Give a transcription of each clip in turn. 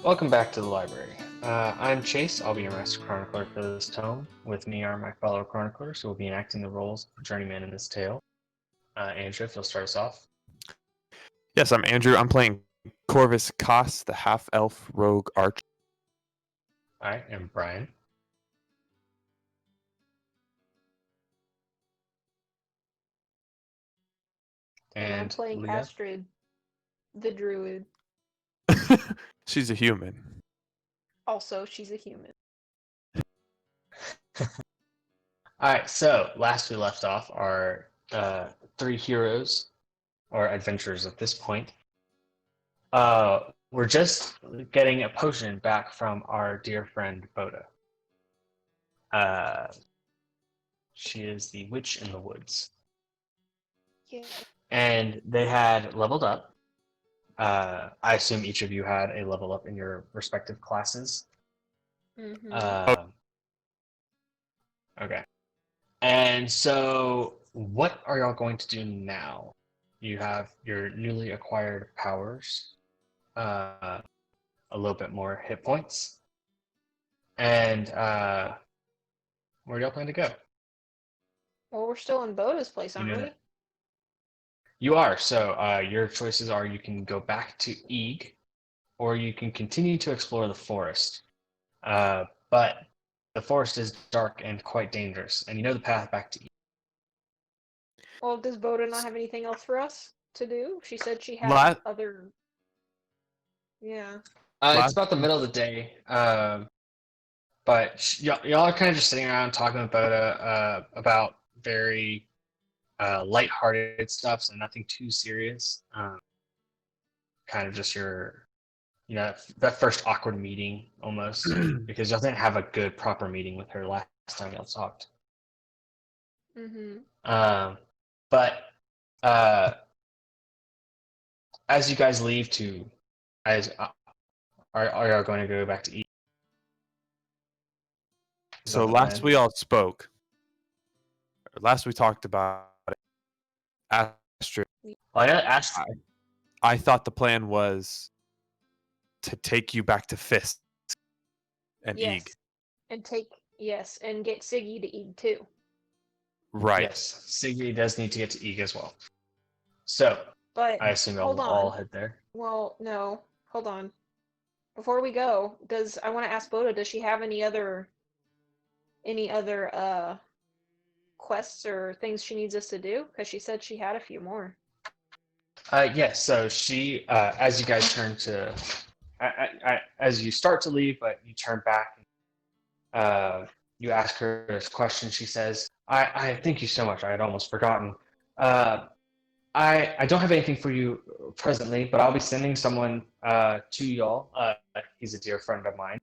Welcome back to the library. I'm Chase. I'll be your master chronicler for this tome. With me are my fellow chroniclers who will be enacting the roles of Journeymen in this tale. Andrew, if you'll start us off. Yes, I'm Andrew. I'm playing Corvus Koss, the half-elf rogue archer. I am Brian. And I'm playing Leah. Astrid, the druid. She's a human. Also, she's a human. Alright, so last we left off our three heroes, or adventurers at this point. We're just getting a potion back from our dear friend Boda. She is the witch in the woods. Yeah. And they had leveled up. I assume each of you had a level up in your respective classes. Mm-hmm. Okay. And so, what are y'all going to do now? You have your newly acquired powers, a little bit more hit points, and where do y'all plan to go? Well, we're still in Boda's place, aren't we? You are. So your choices are: you can go back to Eeg, or you can continue to explore the forest. But the forest is dark and quite dangerous, and you know the path back to Eeg. Well, does Boda not have anything else for us to do? She said she had other... Yeah. It's about the middle of the day, but y'all are kind of just sitting around talking about very lighthearted stuff, so nothing too serious. Kind of just that first awkward meeting almost, because y'all didn't have a good proper meeting with her last time y'all talked. Mm-hmm. But as you guys leave are y'all going to go back to eat? So last we all spoke, last we talked about Astrid. I thought the plan was to take you back to Fist and Eeg. And and get Siggy to Eeg too. Right. Yes, Siggy does need to get to Eeg as well. So, but I assume y'all will all head there. Well, no. Hold on. Before we go, I want to ask Boda, does she have any other quests or things she needs us to do? Because she said she had a few more. Yes, so she, as you guys turn to, as you start to leave, but you turn back, you ask her this question. She says, I thank you so much. I had almost forgotten. I don't have anything for you presently, but I'll be sending someone to y'all. He's a dear friend of mine.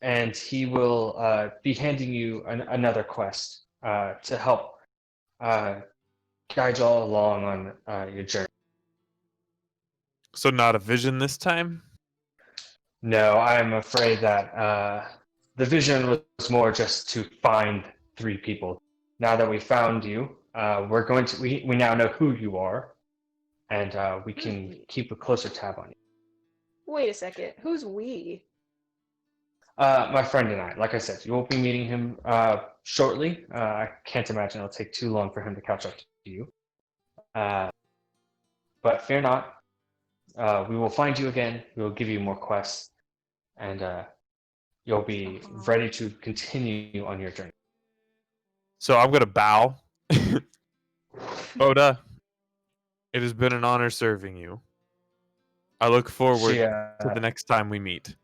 And he will be handing you another quest to help guide y'all along on your journey. So not a vision this time? No, I'm afraid that the vision was more just to find three people. Now that we found you, we now know who you are, and we can keep a closer tab on you. Wait a second, who's we? My friend and I. Like I said, you won't be meeting him shortly. I can't imagine it'll take too long for him to catch up to you. But fear not, we will find you again. We will give you more quests, and you'll be ready to continue on your journey. So I'm going to bow. Boda, it has been an honor serving you. I look forward to the next time we meet.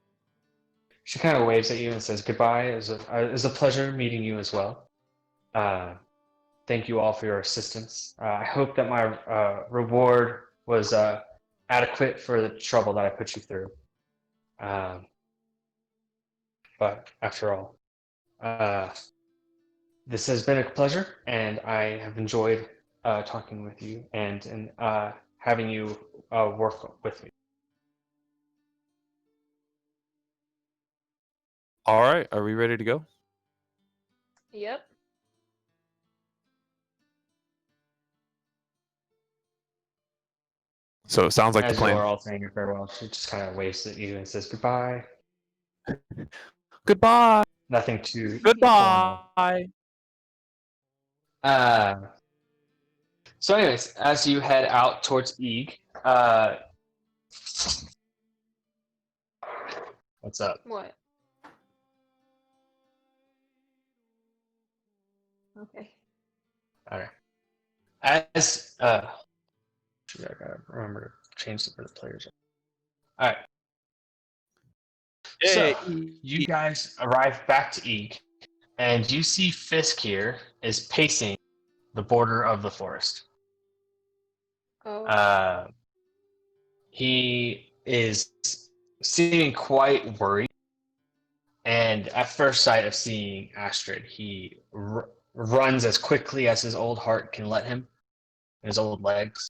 She kind of waves at you and says goodbye. It was a pleasure meeting you as well. Thank you all for your assistance. I hope that my reward was adequate for the trouble that I put you through. But after all, this has been a pleasure, and I have enjoyed talking with you and having you work with me. All right, are we ready to go? Yep. So it sounds like As the you plan. are all saying your farewell, she just kind of waves at you and says goodbye. Goodbye. Nothing too formal. Goodbye. So anyways, as you head out towards Eeg, what's up? What? Okay. Alright. As shoot, I gotta remember to change the players. Alright. So you guys arrive back to Eeg, and you see Fisk here is pacing the border of the forest. Oh. He is seeming quite worried, and at first sight of seeing Astrid, he runs as quickly as his old heart can let him, his old legs,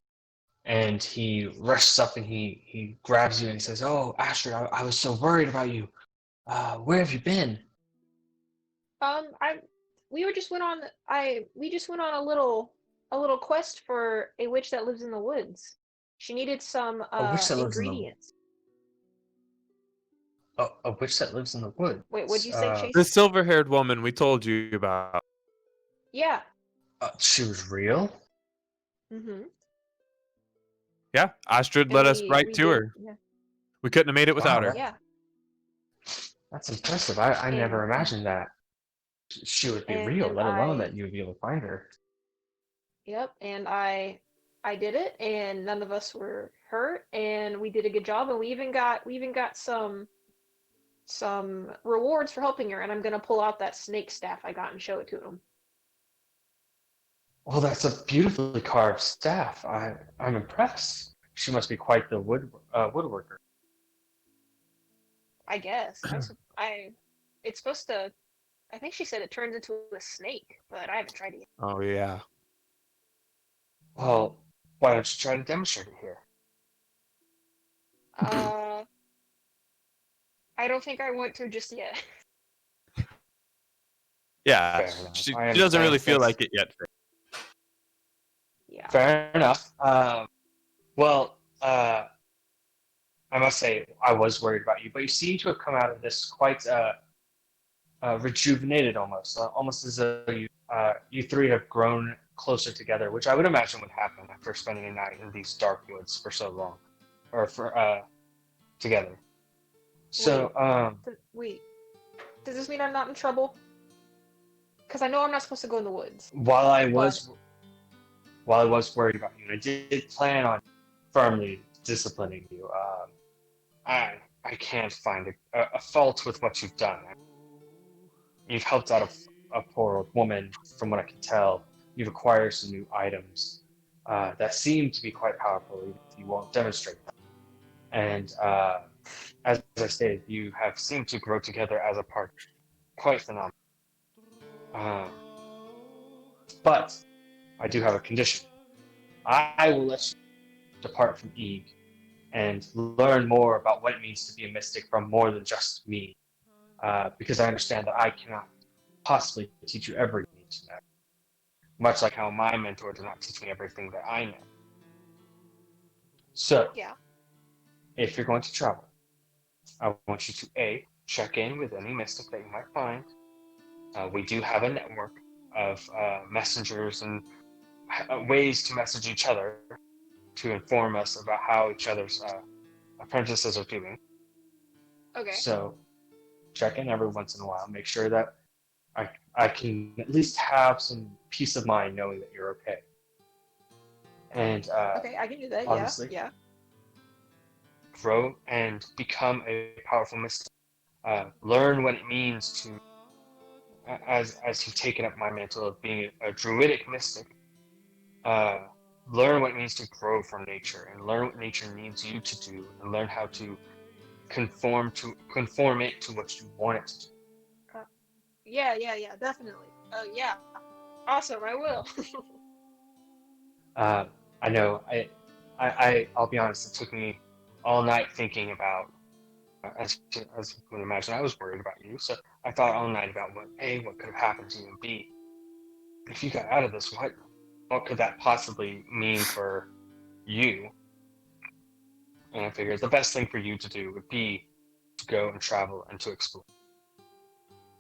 and he rushes up and he grabs you and he says, "Oh, Astrid, I was so worried about you. Where have you been?" We just went on a little quest for a witch that lives in the woods. She needed some A witch that lives in the ingredients. a witch that lives in the woods. Wait, what'd you say, Chase? The silver-haired woman we told you about. Yeah. She was real. Mm-hmm. Yeah, Astrid And led us right we to did, her. yeah. We couldn't have made it without her. Yeah. That's impressive. I never And imagined that she would be real, and let alone that you would be able to find her. Yep, and I did it, and none of us were hurt, and we did a good job, and we even got some rewards for helping her, and I'm gonna pull out that snake staff I got and show it to him. Well, that's a beautifully carved staff. I'm impressed. She must be quite the woodworker. I guess. It's supposed to. I think she said it turns into a snake, but I haven't tried it yet. Oh yeah. Well, why don't you try to demonstrate it here? I don't think I want to just yet. Yeah, Fair enough. she I doesn't understand. really feel like it yet. Yeah. Fair enough. Well, I must say I was worried about you, but you seem to have come out of this quite rejuvenated, almost as though you three have grown closer together, which I would imagine would happen after spending a night in these dark woods for so long, or for together. So, Wait. Does this mean I'm not in trouble? Because I know I'm not supposed to go in the woods. while I was worried about you, and I did plan on firmly disciplining you, I can't find a fault with what you've done. You've helped out a poor old woman, from what I can tell. You've acquired some new items that seem to be quite powerful, even if you won't demonstrate them. And as I stated, you have seemed to grow together as a partner. Quite phenomenal. But I do have a condition. I will let you depart from Eeg and learn more about what it means to be a mystic from more than just me. Because I understand that I cannot possibly teach you everything you need to know. Much like how my mentor did not teach me everything that I know. So, Yeah. if you're going to travel, I want you to A, check in with any mystic that you might find. We do have a network of messengers and ways to message each other to inform us about how each other's apprentices are doing. Okay. So, check in every once in a while. Make sure that I can at least have some peace of mind knowing that you're okay. And Okay, I can do that. obviously, Yeah. grow and become a powerful mystic. Learn what it means to, as you've taken up my mantle of being a druidic mystic. Learn what it means to grow from nature, and learn what nature needs you to do, and learn how to conform it to what you want it to do. Yeah. Definitely. Yeah. Awesome. I will. I know. I'll be honest. It took me all night thinking about, as you can imagine, I was worried about you. So I thought all night about what could have happened to you, and B, if you got out of this, what could that possibly mean for you? And I figured the best thing for you to do would be to go and travel and to explore.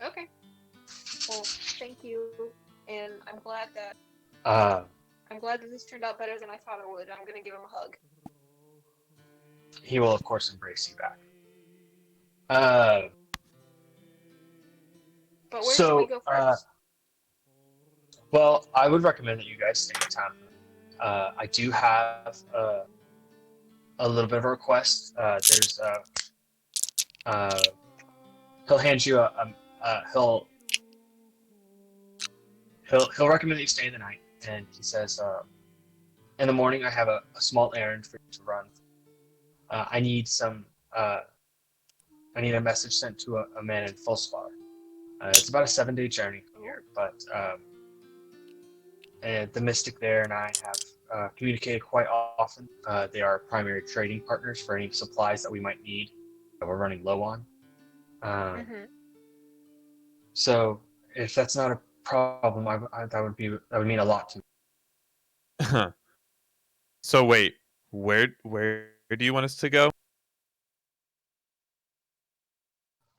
Okay. Well, thank you, and Uh, I'm glad that this turned out better than I thought it would. I'm gonna give him a hug. he will, of course, embrace you back. Uh, But where should we so, go first? well, I would recommend that you guys stay in town. I do have a little bit of a request. Uh, he'll hand you he'll recommend that you stay the night, and he says, in the morning I have a small errand for you to run. I need I need a message sent to a man in Forsvar. It's about a 7-day journey from here, but and the Mystic there and I have communicated quite often. They are primary trading partners for any supplies that we might need that we're running low on. Um, Mm-hmm. so if that's not a problem, that would mean a lot to me. So wait, where do you want us to go?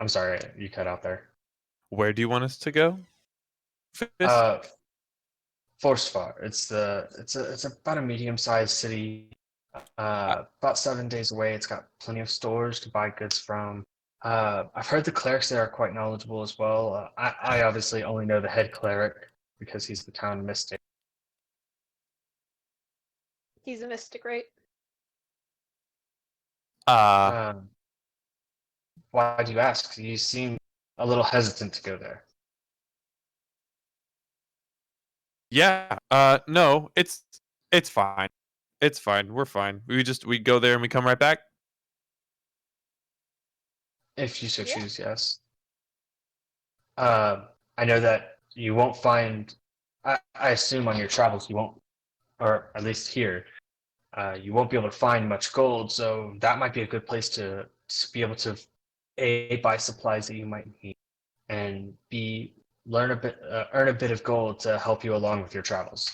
I'm sorry, you cut out there. Where do you want us to go? Fist? Forsvar. It's about a medium-sized city. About 7 days away. It's got plenty of stores to buy goods from. I've heard the clerics there are quite knowledgeable as well. I obviously only know the head cleric because he's the town mystic. He's a mystic, right? Um, why do you ask? You seem a little hesitant to go there. Yeah. No, it's fine. It's fine. We're fine. We go there and we come right back. If you so Yeah. choose, yes. I know that you won't find. I assume on your travels you won't, or at least here, you won't be able to find much gold. So that might be a good place to be able to A, buy supplies that you might need, and B, earn a bit of gold to help you along with your travels.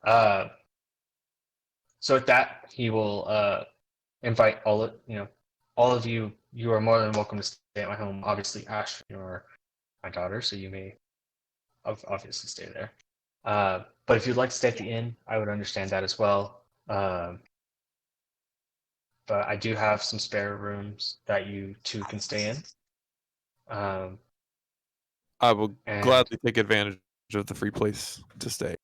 Uh, so with that, he will invite all of you. You are more than welcome to stay at my home. Obviously, Ash, you're my daughter, so you may obviously stay there. But if you'd like to stay at the inn, I would understand that as well. But I do have some spare rooms that you two can stay in. I will And gladly take advantage of the free place to stay.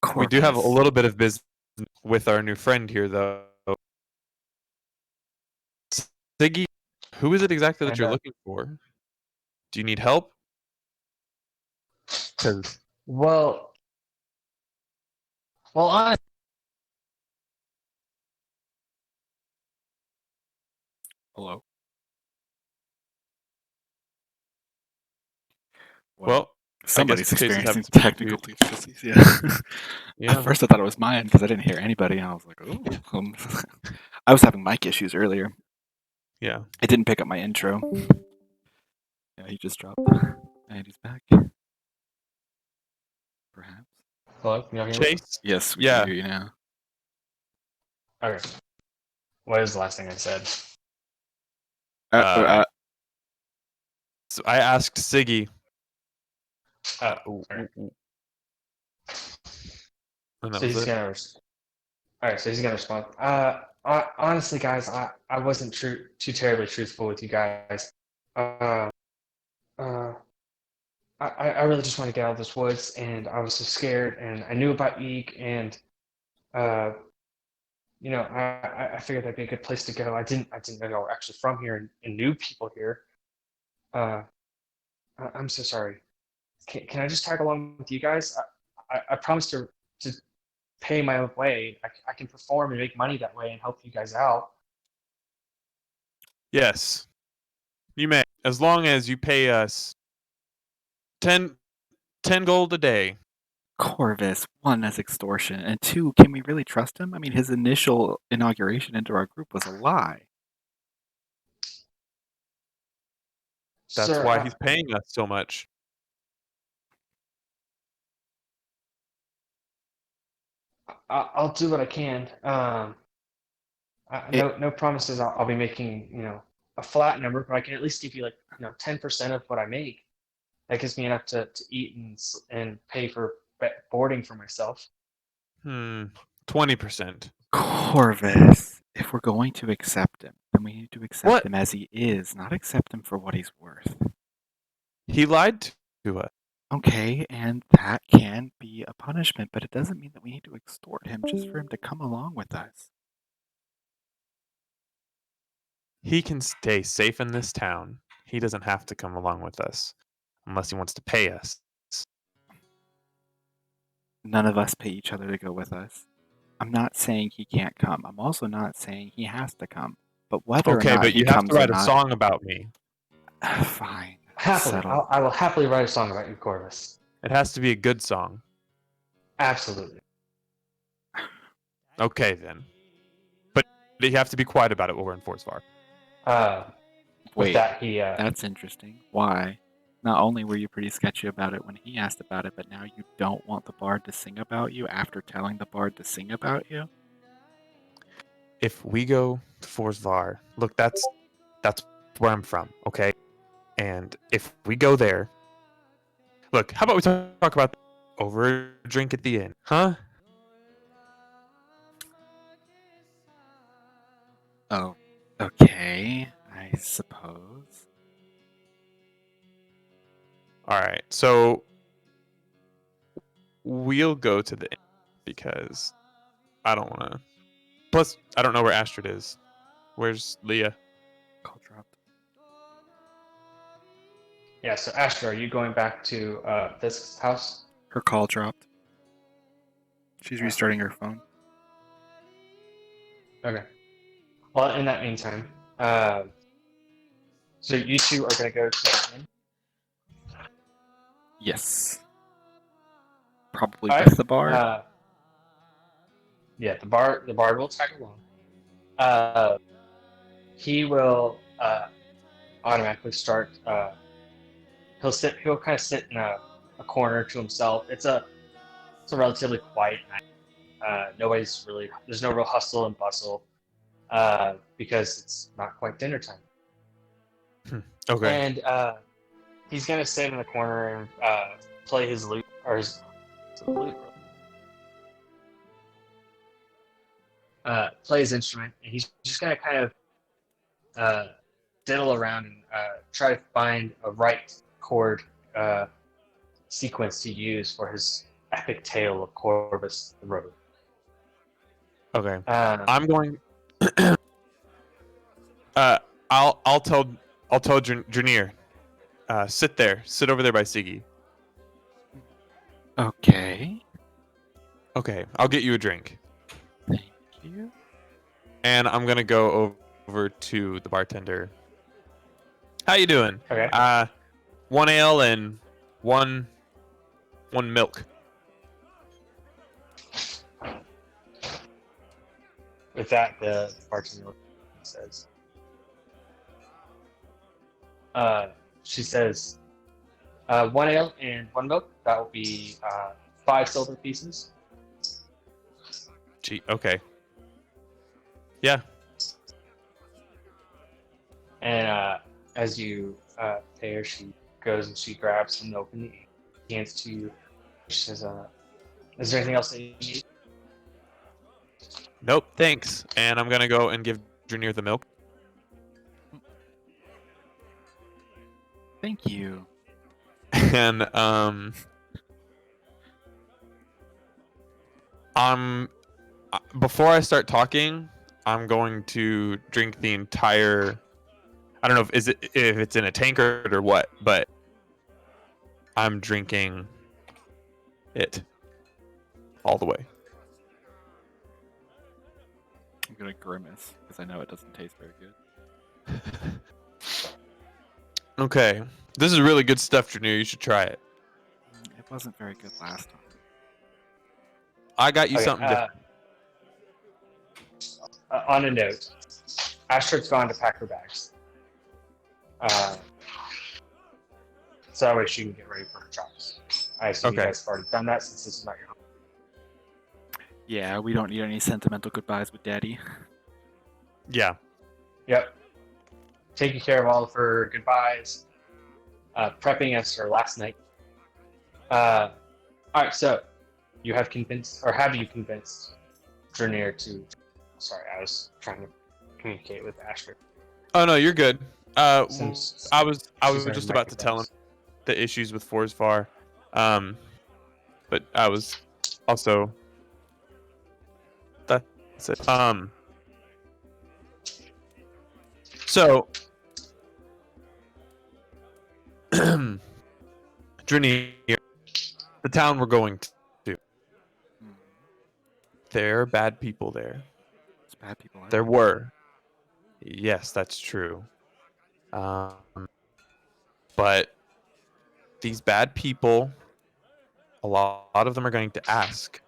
Corvus. We do have a little bit of business with our new friend here, though. Siggy, who is it exactly that And, you're looking for? Do you need help? Because well, I Hello. well, Somebody's Chase is having experiencing some technical issues. difficulties. Yeah. Yeah. At first, I thought it was mine because I didn't hear anybody, and I was like, "Oh." I was having mic issues earlier. Yeah. I didn't pick up my intro. Yeah, he just dropped, and he's back. Perhaps. hello. Can y'all hear me? Chase? Yes, we Yeah. can hear you now. Okay. What is the last thing I said? So I asked Siggy. Oh, And that so was he's it. gonna. All right, so he's gonna respond. Honestly, guys, I wasn't too terribly truthful with you guys. Uh, uh, I really just want to get out of this woods, and I was so scared, and I knew about Eek, and uh, I figured that'd be a good place to go. I didn't know y'all were actually from here and knew people here. Uh, I'm so sorry. Can I just tag along with you guys? I promise to pay my own way. I can perform and make money that way and help you guys out. Yes. You may. As long as you pay us 10 gold a day. Corvus, one, that's extortion, and two, can we really trust him? I mean, his initial inauguration into our group was a lie. That's Sir, why he's paying us so much. I'll do what I can. No promises. I'll be making a flat number, but I can at least give you 10% of what I make. That gives me enough to eat and pay for boarding for myself. 20%. Corvus, if we're going to accept him, then we need to accept What? him as he is, not accept him for what he's worth. He lied to us. Okay, and that can be a punishment, but it doesn't mean that we need to extort him just for him to come along with us. He can stay safe in this town. He doesn't have to come along with us unless he wants to pay us. None of us pay each other to go with us. I'm not saying he can't come. I'm also not saying he has to come. But whether or Okay, not but he you have comes to write or a not, song about me. fine. Happily, Settle. I will happily write a song about you, Corvus. It has to be a good song. Absolutely. Okay, then. But you have to be quiet about it while we're in Forsvar. With Wait, that, he that's interesting. Why? Not only were you pretty sketchy about it when he asked about it, but now you don't want the bard to sing about you after telling the bard to sing about you? If we go to Forsvar, look, that's where I'm from, okay? And if we go there, look, how about we talk about over a drink at the inn, huh? Oh, okay, I suppose. All right, so we'll go to the inn because I don't want to. Plus, I don't know where Astrid is. Where's Leah? Call dropped. Yeah. So Astrid, are you going back to this house? Her call dropped. She's restarting her phone. Okay. Well, in that meantime, so you two are going to go to the inn. Yes. Probably All with right. the bard. Yeah, the bard will tag along. He will automatically start. He'll kind of sit in a corner to himself. It's a relatively quiet night. There's no real hustle and bustle because it's not quite dinner time. Okay. And he's gonna sit in the corner and play his lute or his lute. Play his instrument, and he's just gonna kind of diddle around and try to find a right chord sequence to use for his epic tale of Corvus the Road. Okay. I'm going. I'll tell Drenir. Sit over there by Siggy. Okay. Okay, I'll get you a drink. Thank you. And I'm gonna go over to the bartender. How you doing? Okay. 1 ale and one milk. With that, the bartender says, she says, 1 ale and 1 milk. That will be 5 silver pieces. Gee, okay. Yeah. And as you pay her, she goes and she grabs some milk and hands to you. She says, "Is there anything else that you need?" Nope, thanks. And I'm gonna go and give Drenir the milk. Thank you. And before I start talking, I'm going to drink the entire. I don't know if it's in a tankard or what, but I'm drinking it all the way. I'm gonna grimace because I know it doesn't taste very good. Okay, this is really good stuff, Drenir. You should try it. It wasn't very good last time. I got you Okay, something different. On a note, Astrid's gone to pack her bags. So that way she can get ready for her travels. I assume you Okay. guys have already done that since this is not your home. Yeah, we don't need any sentimental goodbyes with Daddy. Yeah. Yep. Taking care of all of her goodbyes, prepping us for last night. All right, so you have convinced, or have you convinced Drenir to? Sorry, I was trying to communicate with Astrid. Oh no, you're good. Since I was she's our just about to tell him microphones. the issues with Forsvar, but I was also that's it. So Drenir, the town we're going to, Hmm. there are bad people there. There's bad people. There everywhere. were. Yes, that's true. But these bad people, a lot of them are going to ask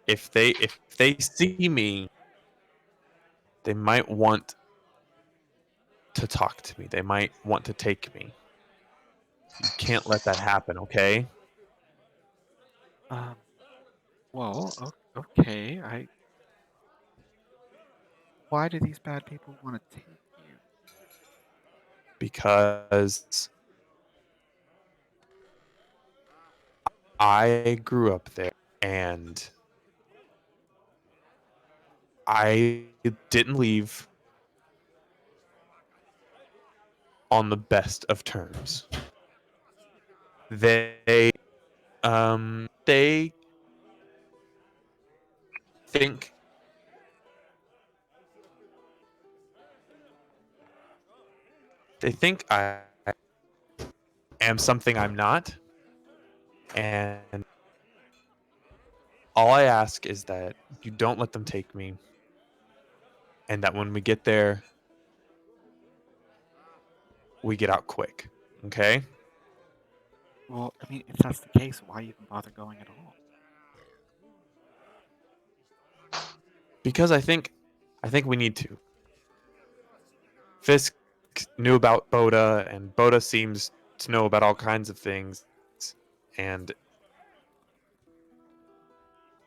if they see me, they might want to talk to me. They might want to take me. You can't let that happen, okay? Um. Well, okay. Why do these bad people want to take you? Because I grew up there and I didn't leave on the best of terms. They think I am something I'm not, and all I ask is that you don't let them take me, and that when we get there, we get out quick. Okay? Well, I mean, if that's the case, why even bother going at all? Because I think we need to. Fisk knew about Boda, and Boda seems to know about all kinds of things, and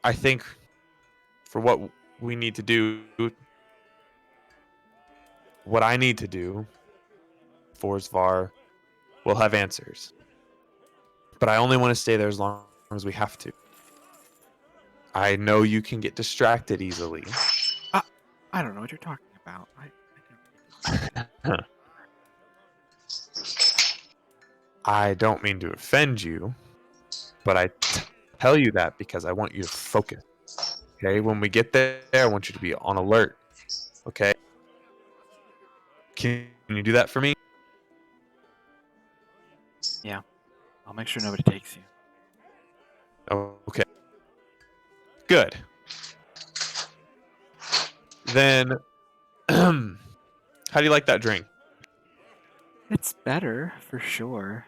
I think for what we need to do, what I need to do, Forsvar will have answers. But I only want to stay there as long as we have to. I know you can get distracted easily. I don't know what you're talking about. I never. I don't mean to offend you, but I tell you that because I want you to focus. Okay? When we get there, I want you to be on alert. Okay? Can you do that for me? Yeah, I'll make sure nobody takes you. Oh, okay. Good. Then, how do you like that drink? It's better for sure.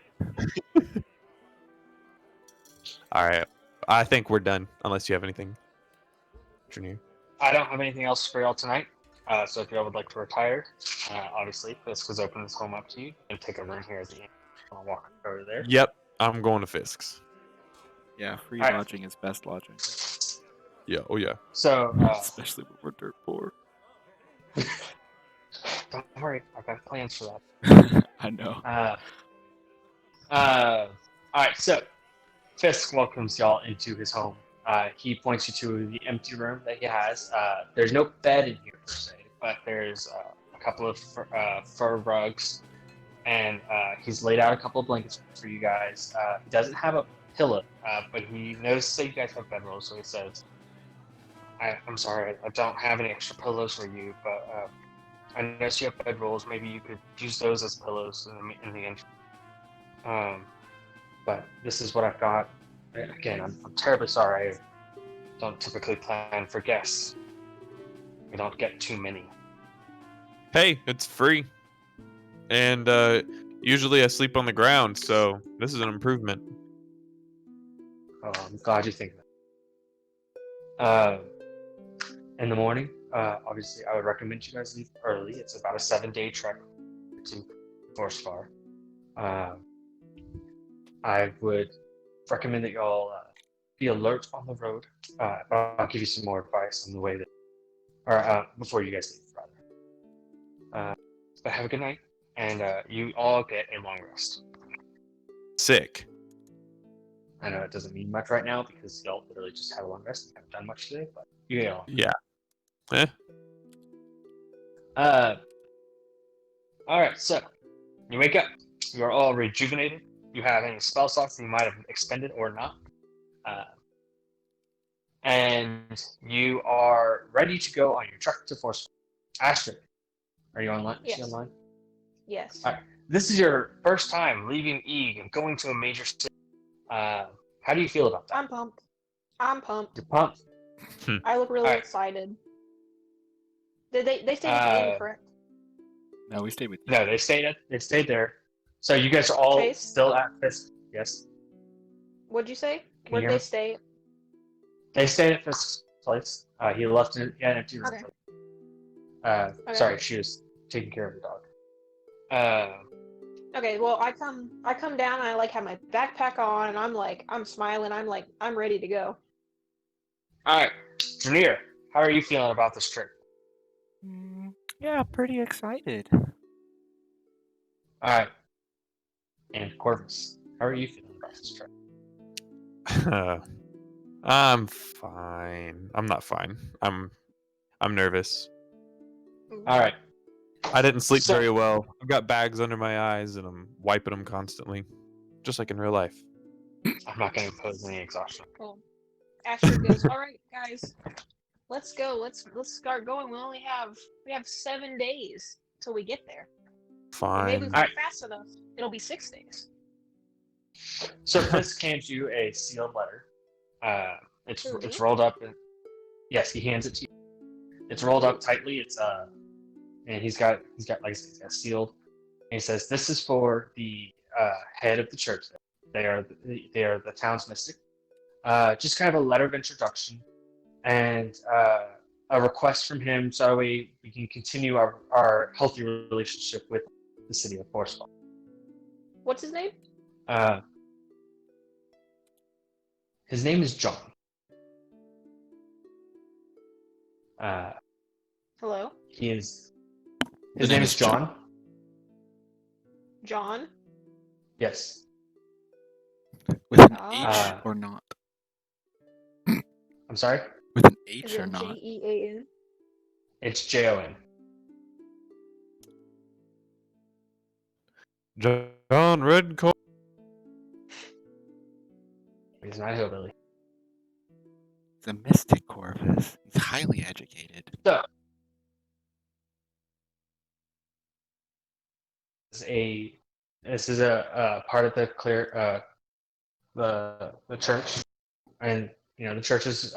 All right. I think we're done, unless you have anything. Drenir. I don't have anything else for y'all tonight. So if y'all would like to retire, obviously this was open this home up to you and take a room here at the end. I'll walk over there. Yep, I'm going to Fisk's. Yeah, free Alright. lodging is best lodging. Yeah, oh yeah. So Especially when we're dirt poor. don't worry, I've got plans for that. I know. All right, so Fisk welcomes y'all into his home. He points you to the empty room that he has. There's no bed in here per se, but there's a couple of fur rugs, and he's laid out a couple of blankets for you guys. He doesn't have a pillow, but he notices that you guys have bedrolls, so he says, I'm sorry, I don't have any extra pillows for you, but I noticed you have bedrolls. Maybe you could use those as pillows in the end. But this is what I've got. Again, I'm terribly sorry. I don't typically plan for guests. We don't get too many. Hey, it's free. And usually I sleep on the ground, so this is an improvement. Oh, I'm glad you think that. In the morning, obviously, I would recommend you guys leave early. It's about a 7-day trek to Forsvar. I would recommend that y'all be alert on the road. But I'll give you some more advice on the way before you guys leave, rather. But have a good night, and you all get a long rest. Sick. I know it doesn't mean much right now because y'all literally just had a long rest and haven't done much today, but you get all. Yeah. Eh. Alright, so you wake up. You are all rejuvenated. You have any spell slots that you might have expended or not. And you are ready to go on your trek to Forsvar. Astrid, are you online? Is she Yes. online? Yes. All right. This is your first time leaving Eeg and going to a major city. How do you feel about that? I'm pumped. I'm pumped. You're pumped. I look really Alright. excited. Did they stayed with me, correct? No, we stayed with you. No, they stayed there. So you guys are all Chase? still at this. Yes. What'd you say? Can you Where'd hear they me? stay? They stayed at this place. He left it an empty room. Okay. Sorry, she was taking care of the dog. Okay, well I come down and I like have my backpack on and I'm smiling, I'm ready to go. Alright. Drenir, how are you feeling about this trip? Yeah, pretty excited. Alright. And Corvus, how are you feeling about this trip? I'm fine. I'm not fine. I'm nervous. Alright. I didn't sleep So- very well. I've got bags under my eyes and I'm wiping them constantly, just like in real life. I'm not going to impose any exhaustion. Cool. Astrid goes, alright guys, let's go, let's start going. We have 7 days till we get there. And maybe Fine. if we're fast enough, it'll be 6 days. So Fisk hands you a sealed letter. It's To me? rolled up. Yes, he hands it to you. It's rolled up tightly. And he's got like I said, he's got sealed. And he says, "This is for the head of the church. They are the town's mystic. Just kind of a letter of introduction and a request from him, so that way we can continue our healthy relationship with the city of Forsvar." What's his name? His name is John. Hello? His The name is John. John? Yes. With an Ah. H or not? I'm sorry. With an Is H or it not? Jean? It's Jon. John Redcoat. He's not a hillbilly. He's a mystic, Corvus. He's highly educated. So, this is a part of the church, and the churches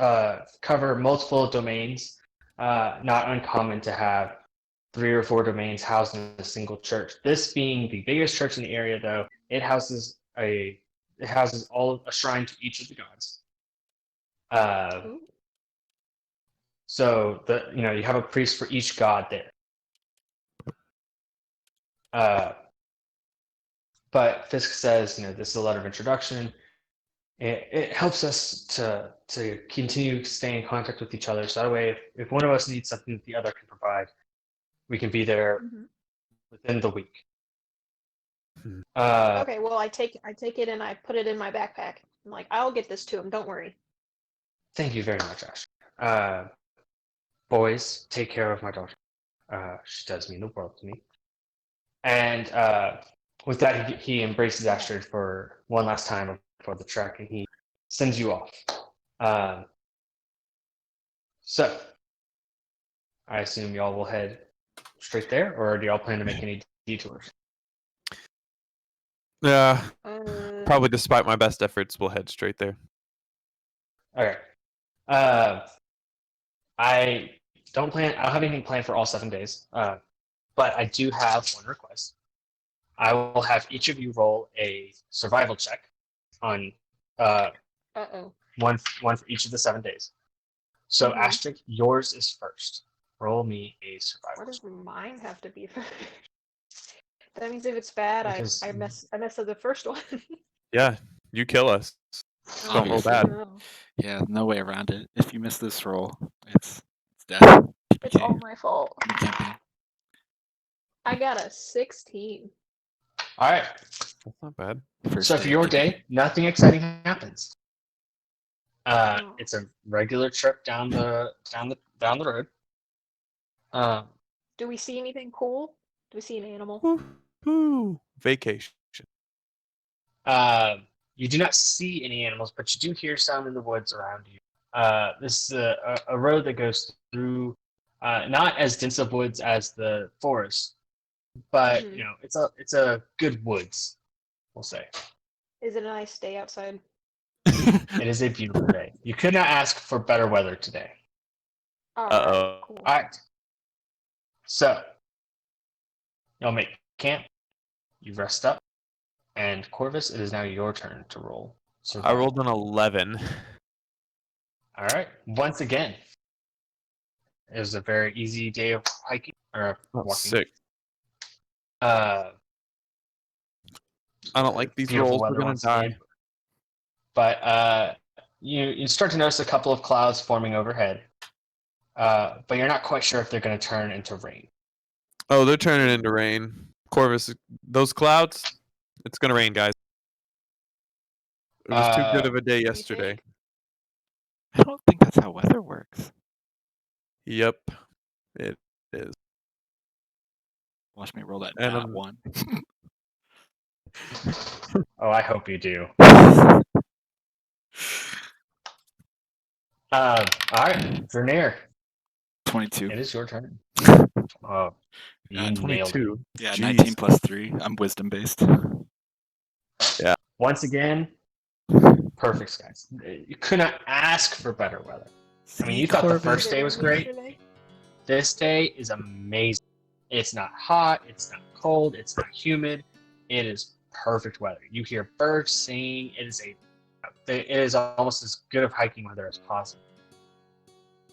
cover multiple domains. Not uncommon to have 3 or 4 domains housed in a single church. This being the biggest church in the area, though, it houses a shrine to each of the gods. Ooh. So you have a priest for each god there. But Fisk says, this is a letter of introduction. It helps us to continue staying in contact with each other. So that way, if one of us needs something that the other can provide, we can be there within the week. Okay, well I take it and I put it in my backpack. I'm like, I'll get this to him, don't worry. Thank you very much, Ash. Boys, take care of my daughter. She does mean the world to me. And with that, he embraces Astrid for one last time before the trek, and he sends you off. So, I assume y'all will head straight there, or do y'all plan to make any detours? Yeah, Uh, probably despite my best efforts, we'll head straight there. Okay. I don't have anything planned for all 7 days, but I do have one request. I will have each of you roll a survival check on one for each of the 7 days. So Mhm. Astrid, yours is first. Roll me a survival What does check. mine have to be first? That means if it's bad, Because- I mess up the first one. Yeah, you kill us. Don't roll Obviously. bad. No. Yeah, no way around it. If you miss this roll, it's death. It's TPK. all my fault. in the campaign. I got a 16. All right. That's not bad. First So for day your of the day, nothing exciting happens. Oh. It's a regular trip down the road. Do we see anything cool? Do we see an animal? Woo-hoo. Vacation. You do not see any animals, but you do hear some in the woods around you. This is a road that goes through not as dense of woods as the forest, but Mhm. you know it's a good woods, we'll say. Is it a nice day outside? It is a beautiful day. You could not ask for better weather today. All Uh-oh. right, cool. All right. So y'all make camp. You rest up, and Corvus, it is now your turn to roll. I Survival. rolled an 11. All right. Once again, it was a very easy day of hiking or Oh, walking. sick. Uh, I don't like these beautiful rolls. We're weather gonna once die. again. But you start to notice a couple of clouds forming overhead, but you're not quite sure if they're going to turn into rain. Oh, they're turning into rain. Corvus, those clouds, it's gonna rain, guys. It was too good of a day you yesterday. think? I don't think that's how weather works. Yep, it is. Watch me roll that And, nat one. Oh, I hope you do. All right, Drenir, 22. it is your turn. Oh, you Yeah, nailed it. 22. Yeah, Jeez. 19 plus 3. I'm wisdom based. Once again, perfect, guys. You could not ask for better weather. I mean, you thought the first day was great. Yesterday? This day is amazing. It's not hot, it's not cold, it's not humid. It is perfect weather. You hear birds sing. It is almost as good of hiking weather as possible.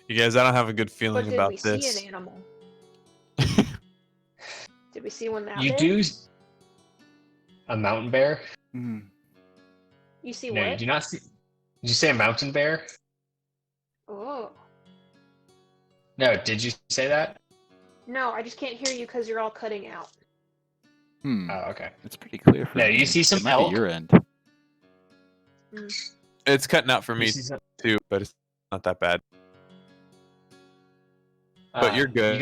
You guys, I don't have a good feeling But did about we this. see an animal? Did we see one that You big? do a mountain bear? Mm. You see No, what? you do not see. Did you say a mountain bear? Oh. No, did you say that? No, I just can't hear you because you're all cutting out. Hmm. Oh, okay. It's pretty clear for No, me. you see some it might elk? be your end. It's cutting out for You me see some, too, but it's not that bad. But you're good.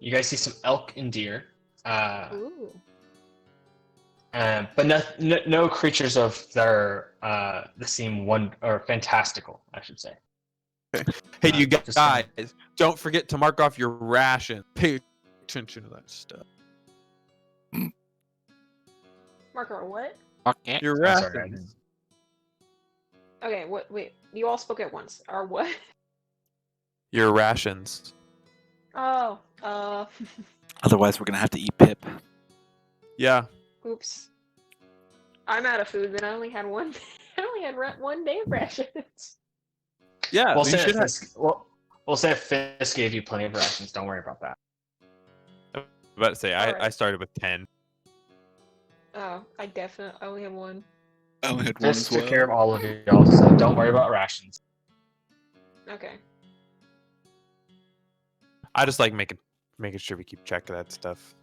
You guys see some elk and deer. Ooh. But no creatures of that are that seem fantastical, I should say. Hey, you just guys, don't forget to mark off your ration. Pay attention to that stuff. Marker, what? Okay. Your I'm sorry, I rations. Okay, what? Wait, you all spoke at once. Or what? Your rations. Oh, Otherwise, we're gonna have to eat Pip. Yeah. oops. I'm out of food, then I only had one. I only had one day of rations. Yeah. We'll you say should if have. we'll say if Fisk gave you plenty of rations. Don't worry about that. I'm about to say I Alright. started with 10. Oh, I only have one. I only had one Fisk as took well. care of all of y'all, so don't worry about rations. Okay. I just like making sure we keep track of that stuff.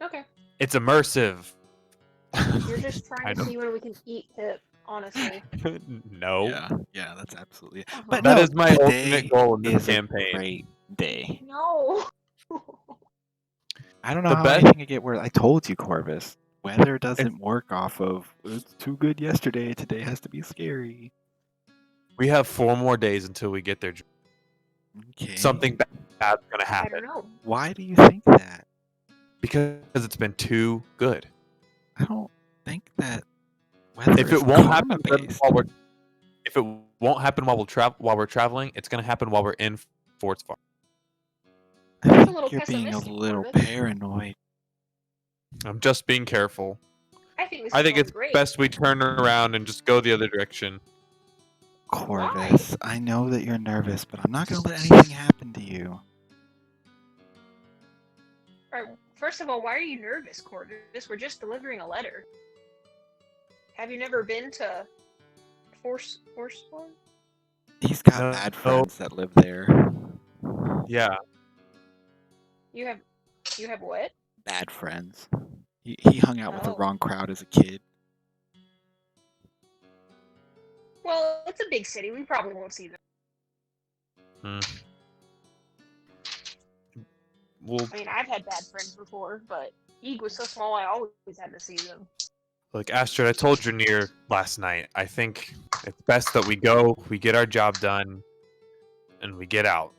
Okay. It's immersive. You're just trying to know. see when we can eat Pip, honestly. No. Yeah, that's absolutely. Uh-huh. But That no, is my today ultimate goal in this is campaign. a great day. No. I don't know The how best- anything could get worse. I told you, Corvus. Weather doesn't work off of it's too good yesterday. Today has to be scary. We have 4 more days until we get there. Okay. Something bad's gonna I happen don't know. Why do you think that? because it's been too good. I don't think that weather If is it won't karma happen based. if it won't happen while we're traveling, it's gonna happen while we're in Forsvar. I That's a think little you're being a pessimistic, little Corvus. paranoid. I'm just being careful. I think this I is think going it's great. best we turn around and just go the other direction. Corvus, I know that you're nervous, but I'm not going to let anything happen to you. Alright, first of all, why are you nervous, Corvus? We're just delivering a letter. Have you never been to Forsvar? He's got No. bad friends that live there. Yeah. You have what? Bad friends. He hung out with the Oh. wrong crowd as a kid. Well, it's a big city. We probably won't see them. Well, I mean, I've had bad friends before, but Eeg was so small, I always had to see them. look, Astrid, I told Drenir last night. I think it's best that we go, we get our job done, and we get out.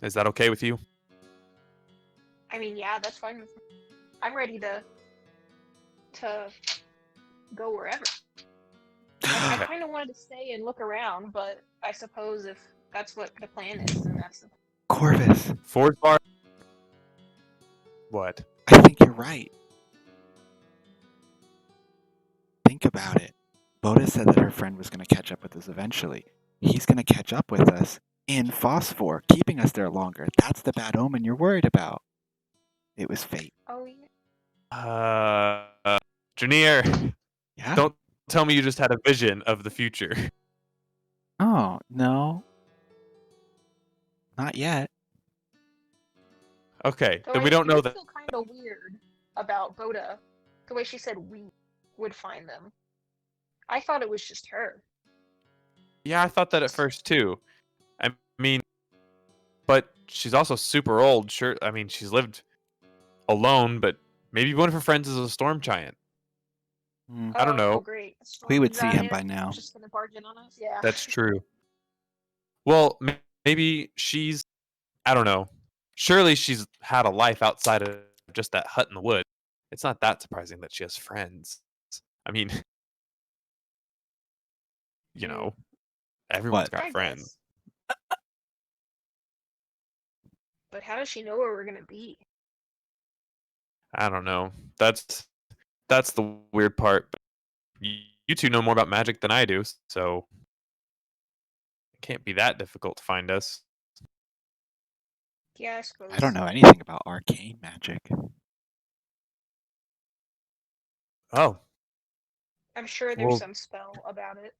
Is that okay with you? I mean, yeah, that's fine with me. I'm ready to go wherever. I kind of wanted to stay and look around, but I suppose if that's what the plan is, then that's the Corvus, Forsvar? What? I think you're right. Think about it. Boda said that her friend was going to catch up with us eventually. He's going to catch up with us in Forsvar, keeping us there longer. That's the bad omen you're worried about. It was fate. Oh, yeah. Drenir, Yeah? don't tell me you just had a vision of the future. Oh, no. Not yet. Okay, Though then I we don't know do that. feel kind of weird about Boda, the way she said we would find them. I thought it was just her. Yeah, I thought that at first too. I mean, but she's also super old. Sure, I mean, she's lived alone, but maybe one of her friends is a storm giant. I don't know. Oh, great. We would see him Giant by now. Just gonna barge in on us? Yeah. That's true. Well, maybe she's, I don't know. Surely she's had a life outside of just that hut in the wood. It's not that surprising that she has friends. I mean, you know, everyone's What? got I friends. guess. But how does she know where we're gonna be? I don't know. That's the weird part. You two know more about magic than I do, so it can't be that difficult to find us. Yeah, I suppose. I don't know anything about arcane magic. Oh, I'm sure there's Well- some spell about it.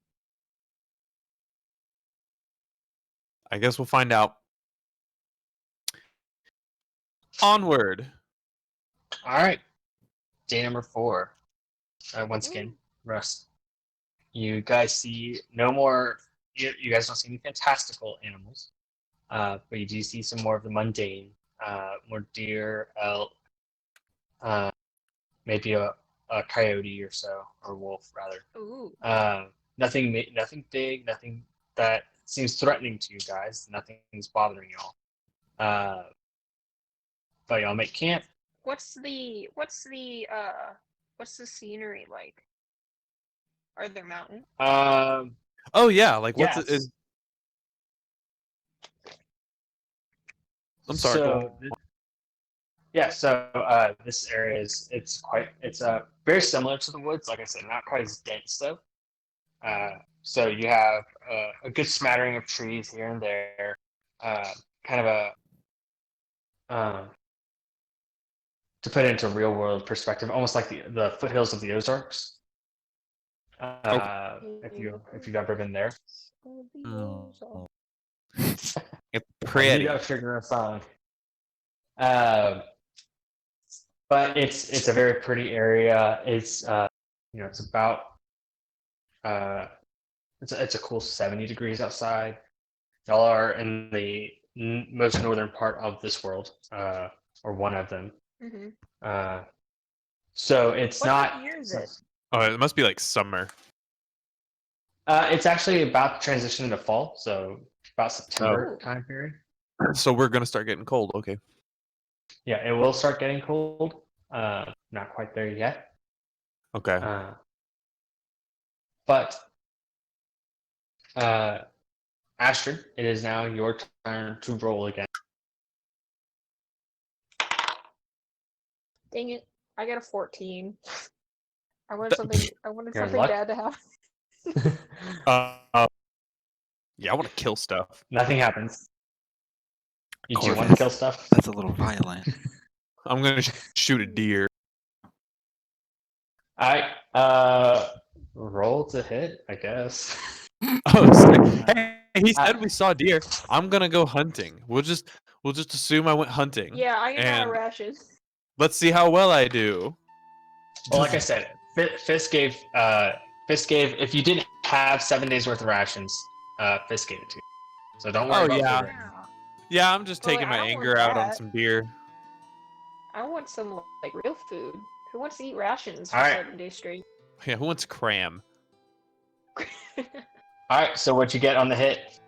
I guess we'll find out. Onward. All right. Day number 4. Once again, Russ. You guys see no more. You guys don't see any fantastical animals, but you do see some more of the mundane, more deer, elk, maybe a coyote or so, or wolf rather. Ooh. Nothing big, nothing that seems threatening to you guys. Nothing's bothering y'all. But y'all make camp. What's the scenery like? Are there mountains? Oh yeah, like what's yes. it? I'm sorry. So, this area is it's very similar to the woods. Like I said, not quite as dense though. So you have a good smattering of trees here and there. Kind of a to put it into real world perspective, almost like the foothills of the Ozarks. If you've ever been there. Oh. It's You pretty. gotta figure a song. But it's a very pretty area. It's it's about it's a cool 70 degrees outside. Y'all are in the most northern part of this world, or one of them. Mm-hmm. So it's What not. time of year is it? Oh, it must be like summer. It's actually about to transition into fall, so about September Oh. time period. So we're gonna start getting cold. Okay. Yeah, it will start getting cold. Not quite there yet. Okay. But Astrid, it is now your turn to roll again. Dang it! I got a 14. I wanted something. I wanted You're in something luck? bad to happen. Yeah, I want to kill stuff. Nothing happens. You do want to Corvus, kill stuff? That's a little violent. I'm gonna shoot a deer. Alright, Roll to hit, I guess. Oh, sick. Hey, he said we saw deer. I'm gonna go hunting. We'll just assume I went hunting. Yeah, I am out of And rations. let's see how well I do. Well, like I said, Fisk gave if you didn't have 7 days worth of rations, Fisk gave it to you. So don't worry Oh, about yeah. food right now. Yeah, I'm just But, like, taking I my don't anger want out on that. some deer. I want some like real food. Who wants to eat rations for All right. 7 days straight? Yeah, who wants cram? All right. So what you get on the hit?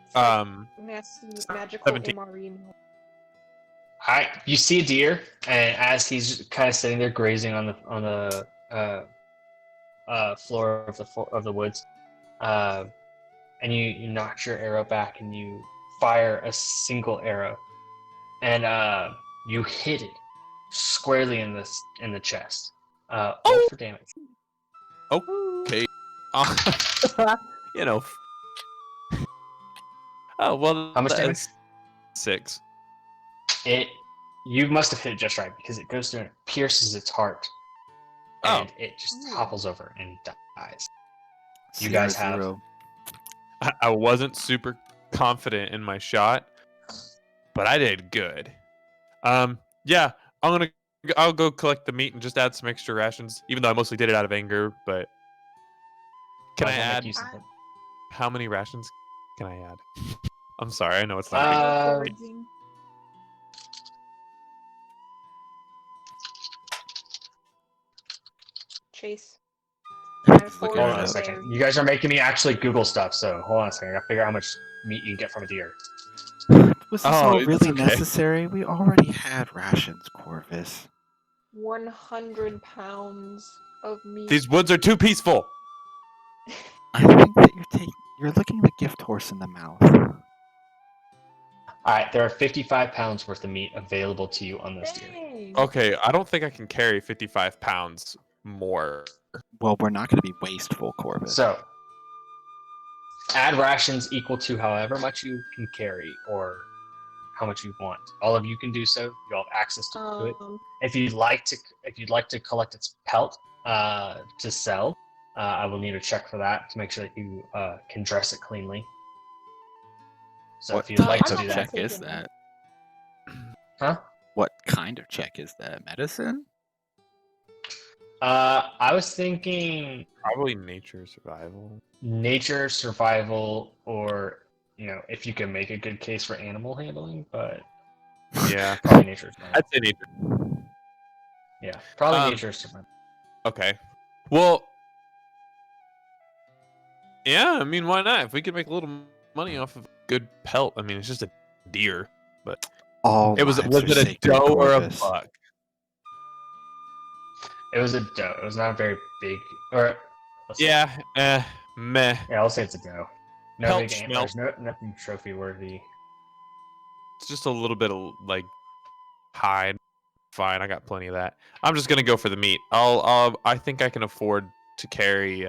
It's like Um, magical 17. MRE meal. All right. You see a deer, and as he's kind of sitting there grazing on the floor of the woods, and you knock your arrow back and you fire a single arrow, and you hit it squarely in the chest. Roll for damage. Okay. You know. Oh well. How much damage? That's 6. You must have hit it just right because it goes through and pierces its heart, and it just Ooh. topples over and dies. You Sierra guys have- Zero. I wasn't super confident in my shot, but I did good. Yeah, I'll go collect the meat and just add some extra rations, even though I mostly did it out of anger. But can Might I as well make add? use of it. How many rations can I add? I'm sorry, I know it's not. Foraging. Chase. He's Hold looking on it a up. second. You guys are making me actually Google stuff, so hold on a second. I gotta figure out how much meat you can get from a deer. Was this Oh, all it's really okay. necessary? We already had rations, Corvus. 100 pounds of meat. These woods are too peaceful. I think that you're looking the gift horse in the mouth. All right, there are 55 pounds worth of meat available to you on this deer. Dang. Okay, I don't think I can carry 55 pounds more. Well, we're not going to be wasteful, Corvus. So, add rations equal to however much you can carry or how much you want. All of you can do so. You all have access to it. If you'd like to collect its pelt to sell, I will need a check for that to make sure that you can dress it cleanly. So What if you'd like type to of do that, check is that? huh? What kind of check is that? Medicine? I was thinking Probably nature survival. nature, survival, or if you can make a good case for animal handling, but Yeah, probably nature. I'd say nature. Yeah, probably Um, nature survival. Okay. Well, yeah, I mean, why not? If we could make a little money off of a good pelt, I mean, it's just a deer, but All was lives are it a sacred, doe or a Corvus. buck? It was a doe. It was not a very big, or let's see. Yeah, meh. Yeah, I'll say it's a doe. No Pelt big schmelt. antlers, nothing trophy worthy. It's just a little bit of like hide. Fine, I got plenty of that. I'm just gonna go for the meat. I think I can afford to carry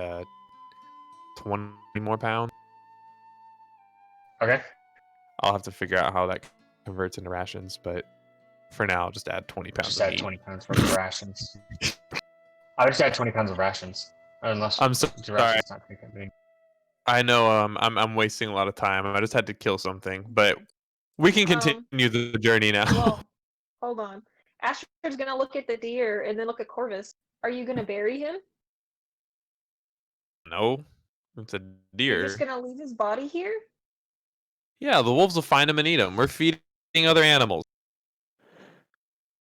20 more pounds. Okay. I'll have to figure out how that converts into rations, but for now, I'll just add 20 pounds Just of add meat. 20 pounds worth of rations. I would just add 20 pounds of rations, unless I'm so the sorry. rations not very big. I know I'm wasting a lot of time. I just had to kill something, but we can continue the journey now. Well, hold on. Astrid's gonna look at the deer and then look at Corvus. Are you gonna bury him? No, it's a You're just deer. gonna leave his body here? Yeah, the wolves will find him and eat him. We're feeding other animals.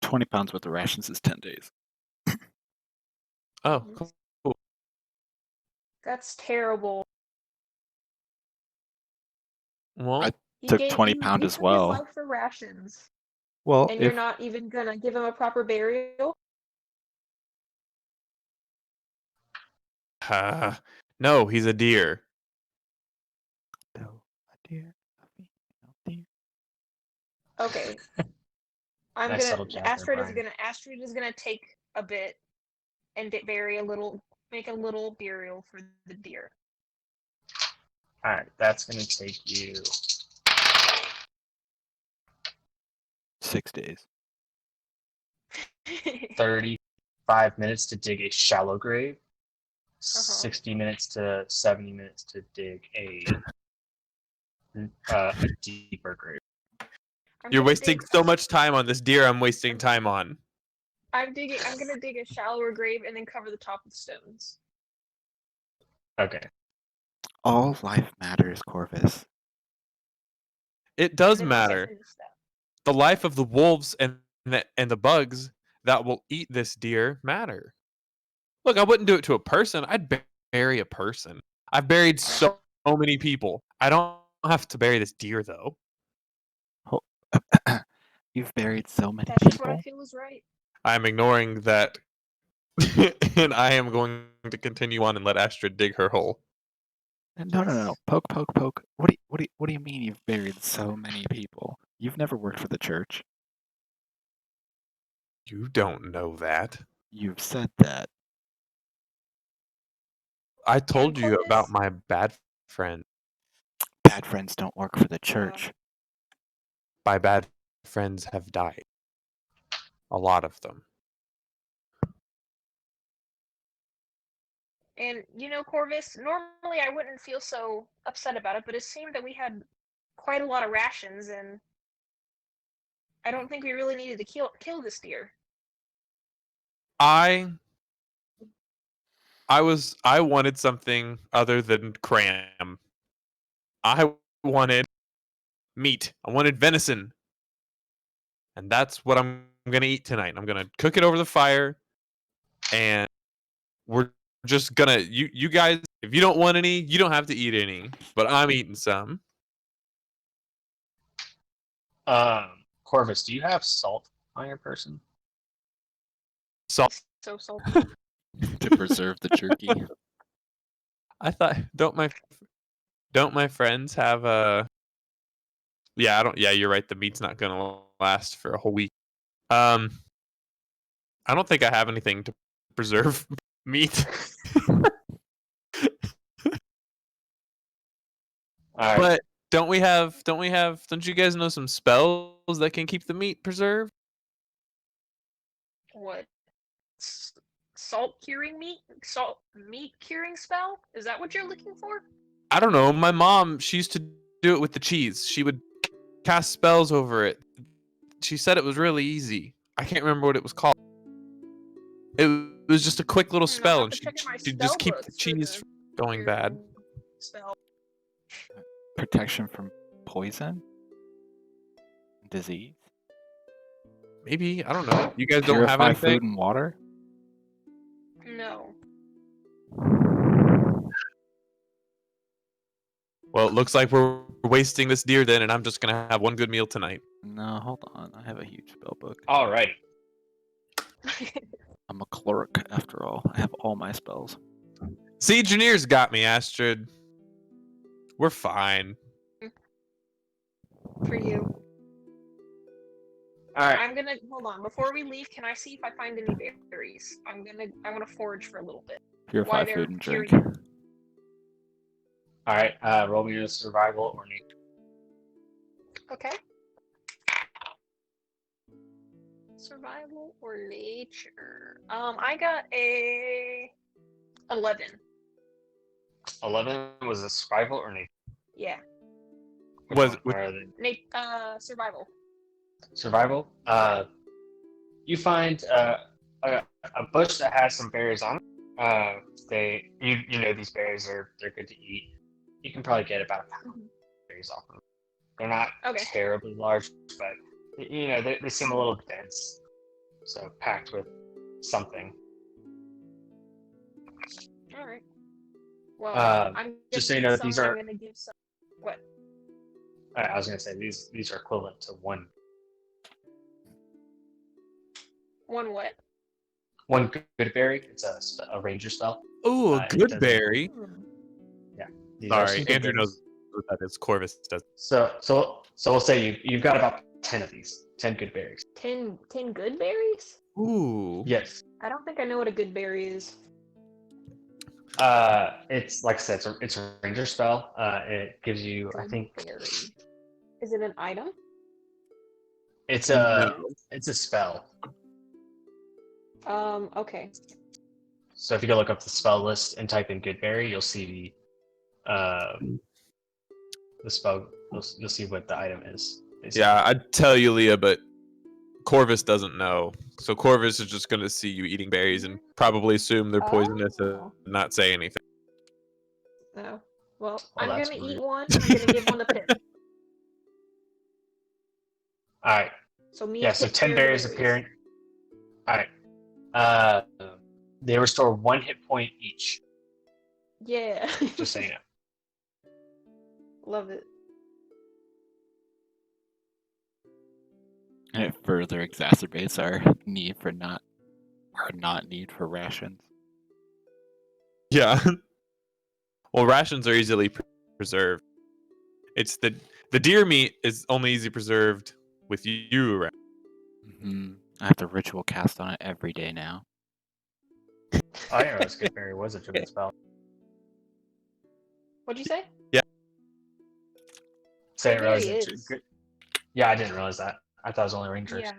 20 pounds worth of rations is 10 days. Oh, Mhm. cool. That's terrible. Well, I He took gave 20 you pound he as took well. his life for rations, Well, and you're not even gonna give him a proper burial. no, he's a deer. Okay. Nice subtle jab there, Astrid is gonna take a bit and make a little burial for the deer. All right, that's gonna take you 6 days. 30 45 minutes to dig a shallow grave, 60 minutes to 70 minutes to dig a deeper grave. You're wasting so much time on this deer I'm wasting time on. I'm gonna dig a shallower grave and then cover the top with stones. Okay. All life matters, Corvus. It does And then once I matter. finish that, The life of the wolves and the bugs that will eat this deer matter. Look, I wouldn't do it to a person. I'd bury a person. I've buried so many people. I don't have to bury this deer, though. You've buried so many that's just what I people. feel is right. I'm ignoring that, and I am going to continue on and let Astrid dig her hole. No. Poke, poke, poke. What do you mean you've buried so many people? You've never worked for the church. You don't know that. You've said that. I told you Corvus? about my bad friend. Bad friends don't work for the church. My bad friends have died. A lot of them. And Corvus, normally I wouldn't feel so upset about it, but it seemed that we had quite a lot of rations, and I don't think we really needed to kill this deer. I wanted something other than cram. I wanted meat. I wanted venison. And that's what I'm going to eat tonight. I'm going to cook it over the fire, and we're just going to you guys, if you don't want any, you don't have to eat any, but I'm eating some. Corvus, do you have salt on your person? Salt. So salty. To preserve the jerky. I thought don't my friends have yeah, you're right, the meat's not going to last for a whole week. I don't think I have anything to preserve meat. All right. But don't you guys know some spells that can keep the meat preserved? What? Salt curing meat? Salt meat curing spell? Is that what you're looking for? I don't know. My mom, she used to do it with the cheese. She would cast spells over it. She said it was really easy. I can't remember what it was called. It was just a quick little spell, and she'd just keep the cheese from going bad. Spell. Protection from poison? Disease? Maybe, I don't know. You guys don't have Purify anything? food and water? No. Well, it looks like we're wasting this deer then, and I'm just gonna have one good meal tonight. No, hold on. I have a huge spell book. All right. I'm a cleric, after all. I have all my spells. See, Drenir's got me, Astrid. We're fine. For you. All right. I'm gonna hold on. Before we leave, can I see if I find any berries? I want to forage for a little bit. Purify they're food and drink. curing All right. Roll me a survival or nature. Okay. Survival or nature? I got a 11. 11 was a survival or nature? Yeah. Survival. Survival. You find a bush that has some berries on it. You know these berries they're good to eat. You can probably get about a pound of berries off them. They're not terribly large, but they seem a little dense. So packed with something. All right. Well, I'm just so you know, these are. I'm gonna give some. What? I was gonna say these are equivalent to one. One what? One good berry. It's a ranger spell. Oh, a good berry. Yeah. Sorry, Andrew knows what that is. Corvus does. So we'll say you've got about 10 of these. 10 good berries. 10 good berries? Ooh. Yes. I don't think I know what a good berry is. It's like I said, it's a ranger spell. It gives you, I think. Berry. Is it an item? It's a spell. Okay. So if you go look up the spell list and type in Goodberry, you'll see the spell. You'll see what the item is. Basically. Yeah, I'd tell you, Leah, but Corvus doesn't know. So Corvus is just going to see you eating berries and probably assume they're poisonous and Oh. not say anything. No. Well, Oh, I'm that's gonna eat rude. one. I'm gonna give one to Pip. All right. So me Yeah. and So Pip 10 share the berries berries. appearing. All right. They restore 1 hit point each. Yeah. Just so you know. Love it. And it further exacerbates our need for rations. Yeah. Well, rations are easily preserved. It's the deer meat is only easy preserved with you around. I have to ritual cast on it every day now. I didn't realize Goodberry was a druid spell. What'd you say? So I didn't realize Goodberry it. is. Yeah, I didn't realize that. I thought it was only rangers. Yeah.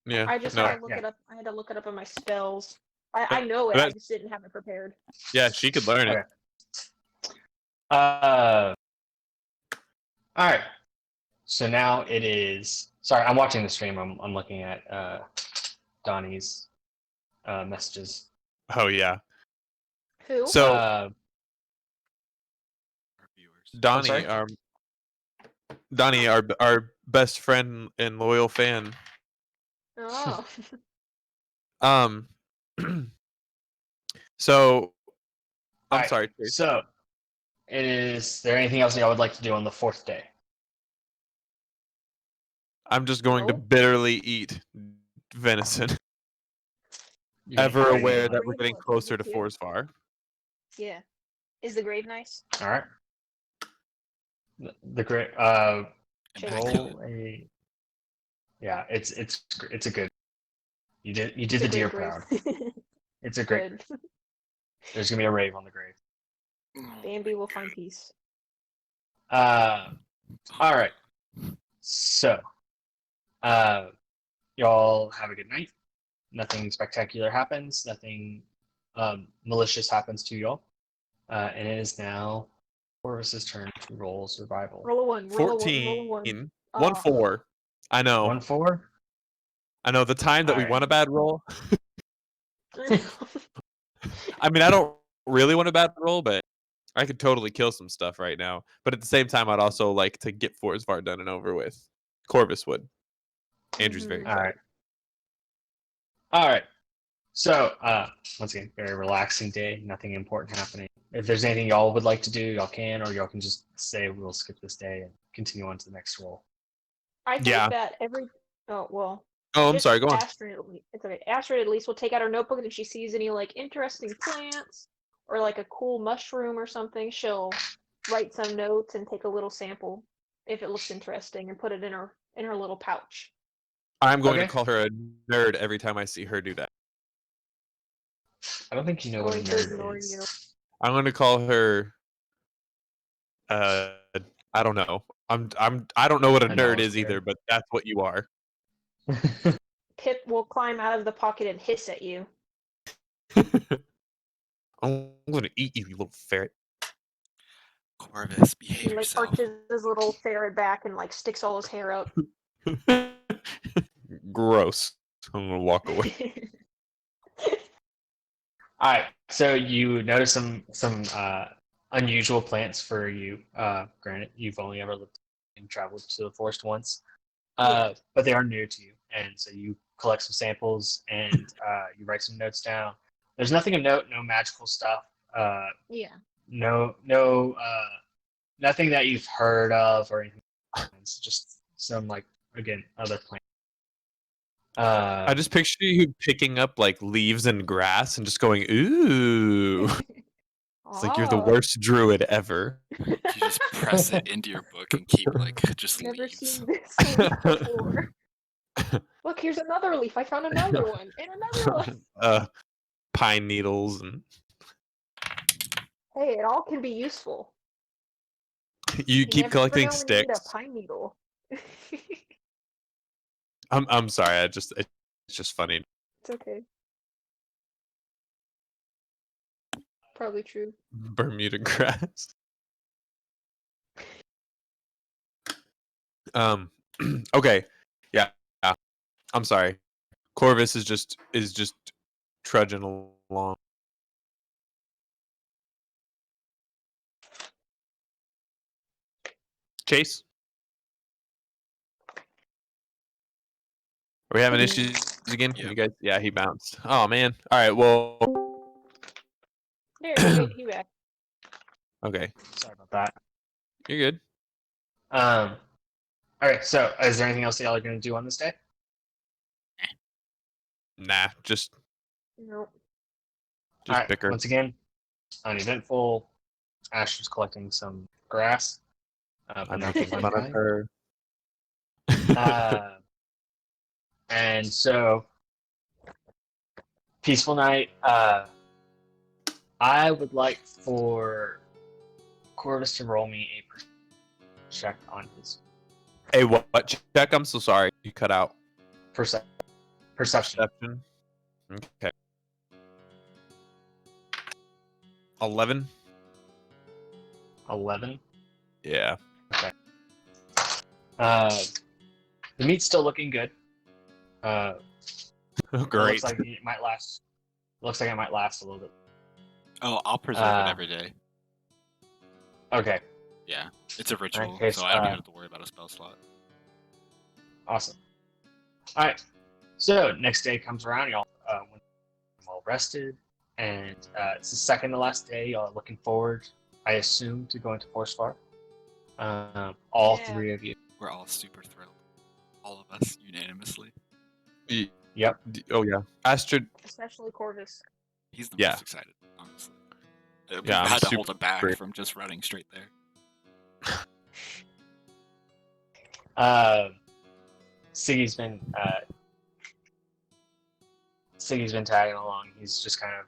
Yeah. I just no. had to look yeah. it up. I had to look it up on my spells. I know it. That- I just didn't have it prepared. Yeah, she could learn it. Okay. All right. So now it is. Sorry, I'm watching the stream. I'm looking at Donnie's messages. Oh yeah. Who? So Our viewers. Donnie, sorry? Donnie, our best friend and loyal fan. Oh. So I'm Alright, sorry. Chase. So, is there anything else y'all would like to do on the 4th day? I'm just going to No. bitterly eat venison. You can Ever carry aware on. that we're getting closer to Forsvar. Yeah. Is the grave nice? All right. The great Chase. roll a. Yeah, it's a good. You did It's the a deer great proud. grave. It's a great. Good. There's gonna be a rave on the grave. Bambi will find peace. All right. So, y'all have a good night. Nothing spectacular happens. Nothing malicious happens to y'all. And it is now Corvus's turn to roll survival. Roll a one. Roll a one. 14. Roll a one. 1-4. I know. 1-4. I know the time that we Alright. want a bad roll. I mean, I don't really want a bad roll, but I could totally kill some stuff right now. But at the same time, I'd also like to get Forsvar done and over with. Corvus would. Andrew's very excited. All right. So, once again, very relaxing day. Nothing important happening. If there's anything y'all would like to do, y'all can, or y'all can just say we'll skip this day and continue on to the next roll. I think Yeah. that every. Oh well. Oh, I'm just sorry. Go on. Astrid, it's okay. Astrid at least will take out her notebook, and if she sees any like interesting plants or like a cool mushroom or something, she'll write some notes and take a little sample if it looks interesting and put it in her little pouch. I'm going Okay. to call her a nerd every time I see her do that. I don't think you know what a Going to nerd ignore is. you. I'm going to call her. I don't know. I don't know what a I know, nerd it's is either, weird. but that's what you are. Pip will climb out of the pocket and hiss at you. I'm going to eat you, you little ferret. Corvus, He behave like yourself. arches his little ferret back and like sticks all his hair up. Gross. I'm going to walk away. All right. So you notice some unusual plants for you. Granted, you've only ever lived and traveled to the forest once, Yeah. but they are new to you, and so you collect some samples and you write some notes down. There's nothing of note, no magical stuff. Yeah. No, nothing that you've heard of or anything. It's just some like again other plants. I just picture you picking up like leaves and grass and just going, ooh. It's like you're the worst druid ever. You just press it into your book and keep like just Never leaves. seen this leaf before. Look, here's another leaf. I found another one and another one. Pine needles and Hey, it all can be useful. you keep never collecting know when you need sticks. a pine needle. I'm sorry. It's just funny. It's okay. probably true. Bermuda grass. Okay. Yeah. Yeah. I'm sorry. Corvus is just trudging along. Chase? Are we having issues again? Yeah. You guys? Yeah, he bounced. Oh man. All right. Well. There, he back. Okay. Sorry about that. You're good. All right. So, is there anything else that y'all are going to do on this day? Nah. Just Nope. All right. bicker. Once again, uneventful. Astrid's collecting some grass. But I'm nothing making like fun of that. her. And so, peaceful night. I would like for Corvus to roll me a check on his Hey, what check? I'm so sorry. You cut out. perception. Perception. Okay. 11. 11. Yeah. The meat's still looking good. Oh, It great. looks like it might last. Looks like it might last a little bit. Oh, I'll preserve it every day. Okay. Yeah, it's a ritual, Okay, so I don't even have to worry about a spell slot. Awesome. All right. So next day comes around, y'all well rested, and it's the second to last day. Y'all are looking forward, I assume, to going to Forsvar. All Yeah. three of you. We're all super thrilled. All of us unanimously. Yep. Oh yeah. Astrid. Especially Corvus. He's the Yeah. most excited, honestly. We Yeah, I'm had to hold super him back great. from just running straight there. Siggy's been tagging along. He's just kind of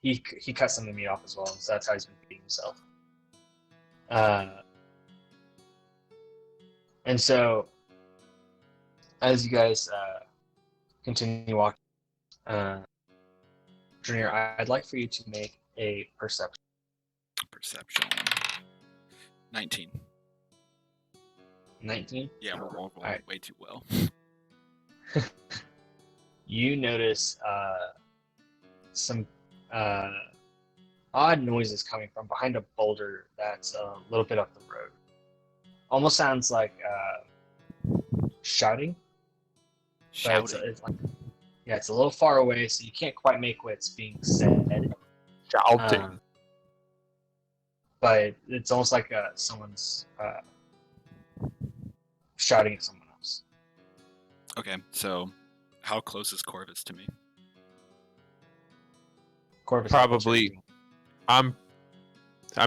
he cut some of the meat off as well, so that's how he's been feeding himself. And so as you guys continue walking, Drenir, I'd like for you to make a perception. Perception. 19. 19. Yeah, we're all going Alright. way too well. You notice some odd noises coming from behind a boulder that's a little bit up the road. Almost sounds like shouting. But it's like, yeah, it's a little far away, so you can't quite make what's being said. Shouting. But it's almost like someone's shouting at someone else. Okay, so how close is Corvus to me? Corvus, Probably. I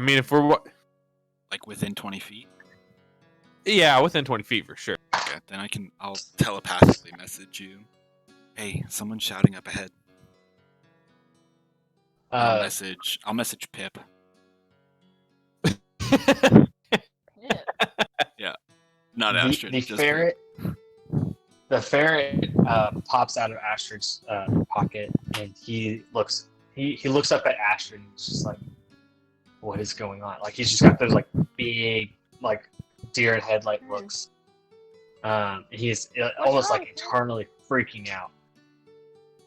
mean, if we're what? Like within 20 feet? Yeah, within 20 feet for sure. Okay, then I'll telepathically message you. Hey, someone's shouting up ahead. I'll message Pip. Yeah. Not Astrid. The just ferret. The ferret pops out of Astrid's pocket, and he looks up at Astrid, and he's just like, "What is going on?" Like he's just got those like big like deer in headlight looks. He's almost wrong, like Pip? internally freaking out.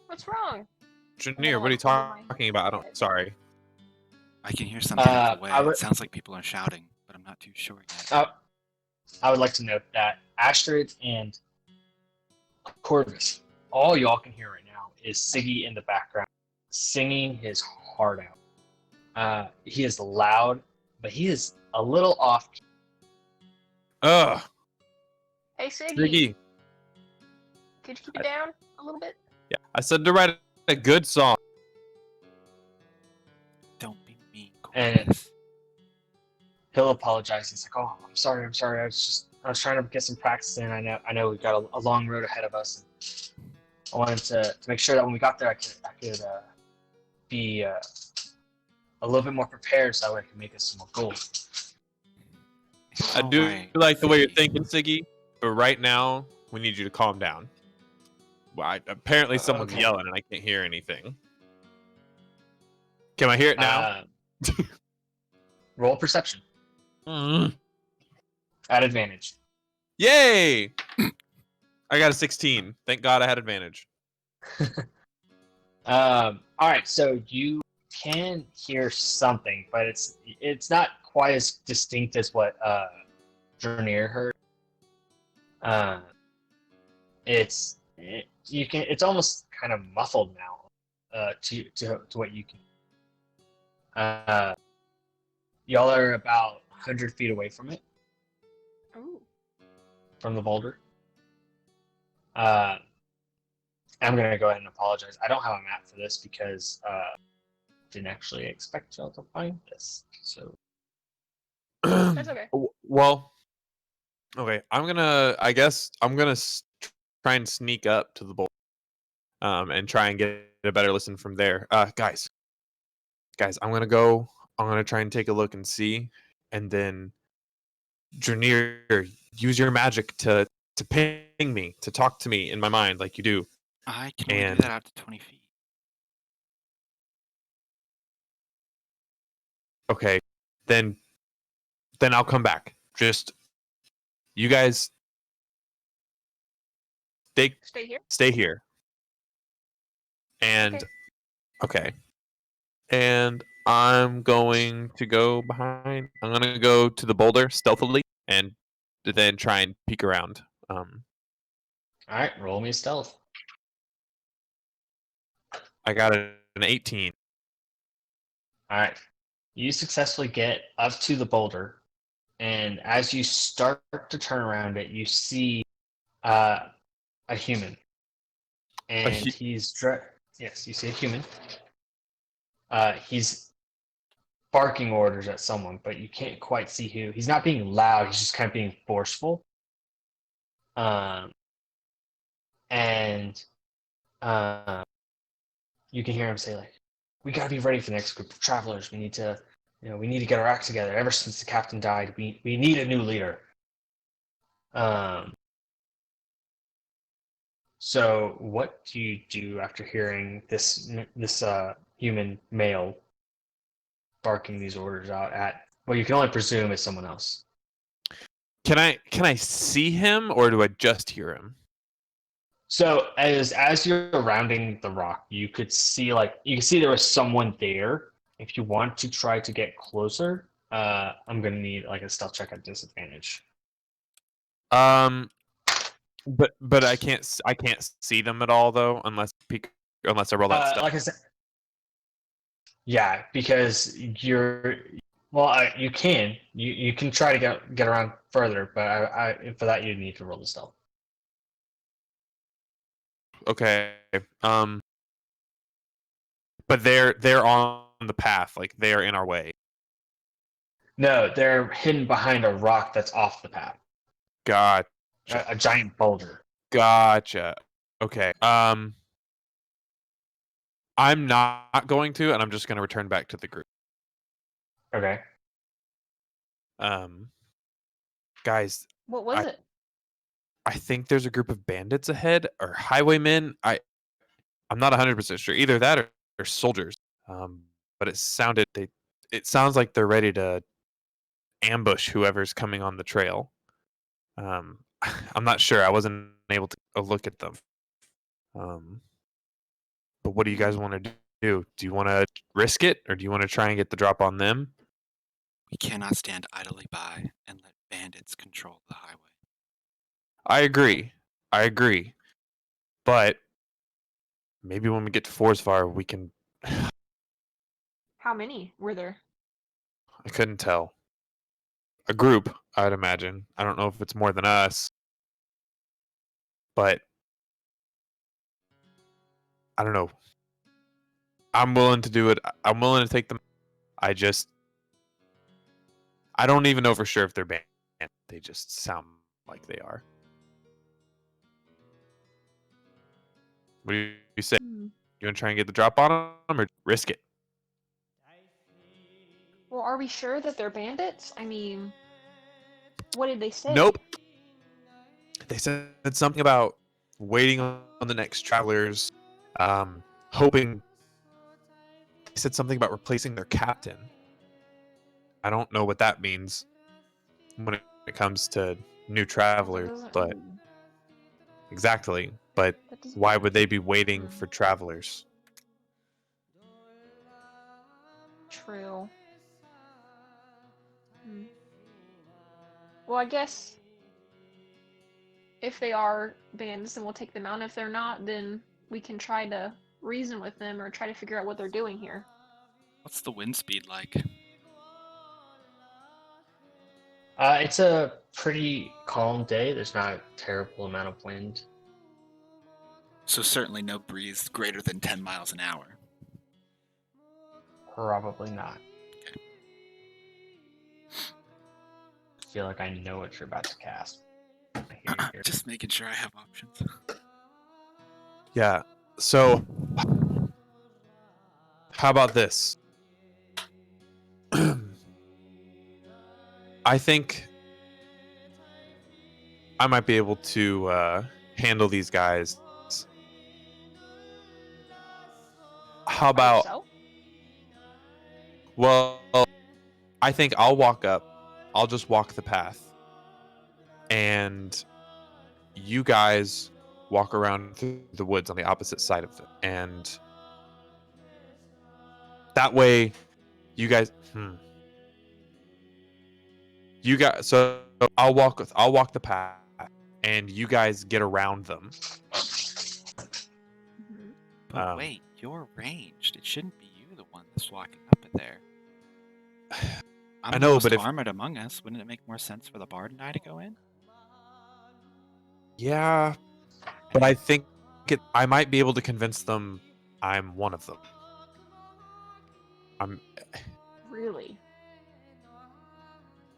What's wrong? Janier, what are you talking about? Sorry. I can hear something up the way. I would- It sounds like people are shouting, but I'm not too sure yet. I would like to note that Astrid and Corvus, all y'all can hear right now is Siggy in the background singing his heart out. He is loud, but he is a little off. Ugh. Hey, Siggy. Siggy. Could you keep it down a little bit? Yeah, I said to write a good song. Don't be mean, And- Corvus. He'll apologize. He's like, "Oh, I'm sorry. I was trying to get some practice in. I know we've got a long road ahead of us. And I wanted to make sure that when we got there, I could be a little bit more prepared, so that way I can make us some more gold." I do like the way you're thinking, Siggy, but right now we need you to calm down. Well, apparently someone's Okay. yelling and I can't hear anything. Can I hear it now? Roll perception at advantage. Yay! I got a 16. Thank God I had advantage. All right, so you can hear something, but it's not quite as distinct as what Drenir heard. It's almost kind of muffled now to what you can. Y'all are about 100 feet away from it, Ooh. from the boulder. I'm gonna go ahead and apologize. I don't have a map for this because didn't actually expect y'all to find this. So That's okay. Well, okay. I guess I'm gonna try and sneak up to the boulder, and try and get a better listen from there. Guys, I'm gonna go. I'm gonna try and take a look and see, and then Drenir, use your magic to ping me, to talk to me in my mind like you do. I can only And- do that out to 20 feet. Okay, then I'll come back. Just you guys Stay here. stay here. And okay. And I'm going to go behind. I'm gonna go to the boulder stealthily and then try and peek around. all right, roll me a stealth. I got an 18. All right, you successfully get up to the boulder, and as you start to turn around it, you see a human, and yes, you see a human. He's barking orders at someone, but you can't quite see who. He's not being loud. He's just kind of being forceful. And you can hear him say like, "We gotta be ready for the next group of travelers. We need to, we need to get our act together. Ever since the captain died, we need a new leader." So what do you do after hearing this human male barking these orders out at what you can only presume is someone else? Can I see him or do I just hear him? So as you're rounding the rock, you could see there was someone there. If you want to try to get closer, I'm gonna need like a stealth check at disadvantage. But I can't see them at all though unless I roll that stuff. Like I said, yeah, because you can try to get around further, but I for that you need to roll the stealth. Okay. But they're on the path, like they are in our way. No, they're hidden behind a rock that's off the path. Gotcha. A giant boulder. Gotcha. Okay. I'm not going to, and I'm just going to return back to the group. Okay. Guys, What was it? I think there's a group of bandits ahead or highwaymen. I'm not 100% sure. Either that or soldiers. But it sounds like they're ready to ambush whoever's coming on the trail. I'm not sure. I wasn't able to look at them. But what do you guys want to do? Do you want to risk it, or do you want to try and get the drop on them? We cannot stand idly by and let bandits control the highway. I agree. But maybe when we get to Forsvar, we can. How many were there? I couldn't tell. A group, I'd imagine. I don't know if it's more than us. But I don't know. I'm willing to do it. I'm willing to take them. I don't even know for sure if they're banned. They just sound like they are. What do you say? You want to try and get the drop on them or risk it? Well, are we sure that they're bandits? I mean, what did they say? Nope. They said something about waiting on the next travelers, hoping said something about replacing their captain. I don't know what that means when it comes to new travelers, but exactly. But why would they be waiting for travelers? True. Well, I guess if they are bandits, then we'll take them out. If they're not, then we can try to reason with them or try to figure out what they're doing here. What's the wind speed like? It's a pretty calm day. There's not a terrible amount of wind. So certainly no breeze greater than 10 miles an hour. Probably not. I feel like I know what you're about to cast. I hear you here. Just making sure I have options. Yeah. So, how about this? I think I might be able to handle these guys. How By about? yourself? Well, I think I'll walk up. I'll just walk the path, and you guys walk around through the woods on the opposite side of it, and that way, you guys. You guys. So I'll walk the path, and you guys get around them. But wait, you're ranged. It shouldn't be you the one that's walking up there. I know, but if armored among us, wouldn't it make more sense for the bard and I to go in? yeah, but I think I might be able to convince them I'm one of them. Really?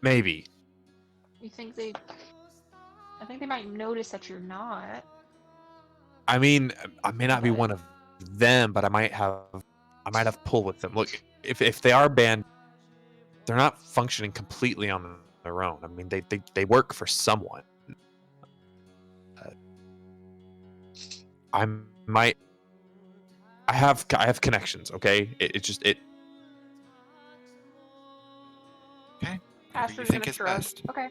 Maybe. You think they... I think they might notice that you're not. I mean, I may not be one of them, but I might have pull with them. Look, if they are banned, they're not functioning completely on their own. I mean, they work for someone. I have connections. Okay, it just. Okay. Whatever you Astrid's think gonna is shrug. best. Okay.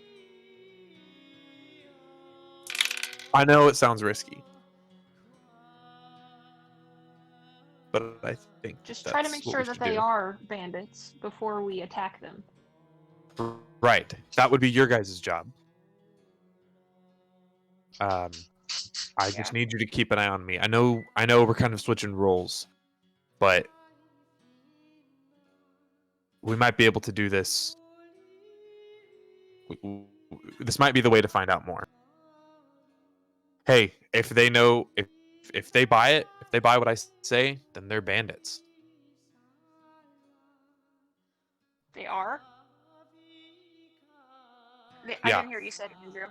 I know it sounds risky, but I think Just try to that's make what sure we that should they do. are bandits before we attack them. Right. That would be your guys' job. I just need you to keep an eye on me. I know we're kind of switching roles, but we might be able to do this. This might be the way to find out more. Hey, if they know, if they buy it, if they buy what I say, then they're bandits. They are? I Yeah. didn't hear what you said, Andrew.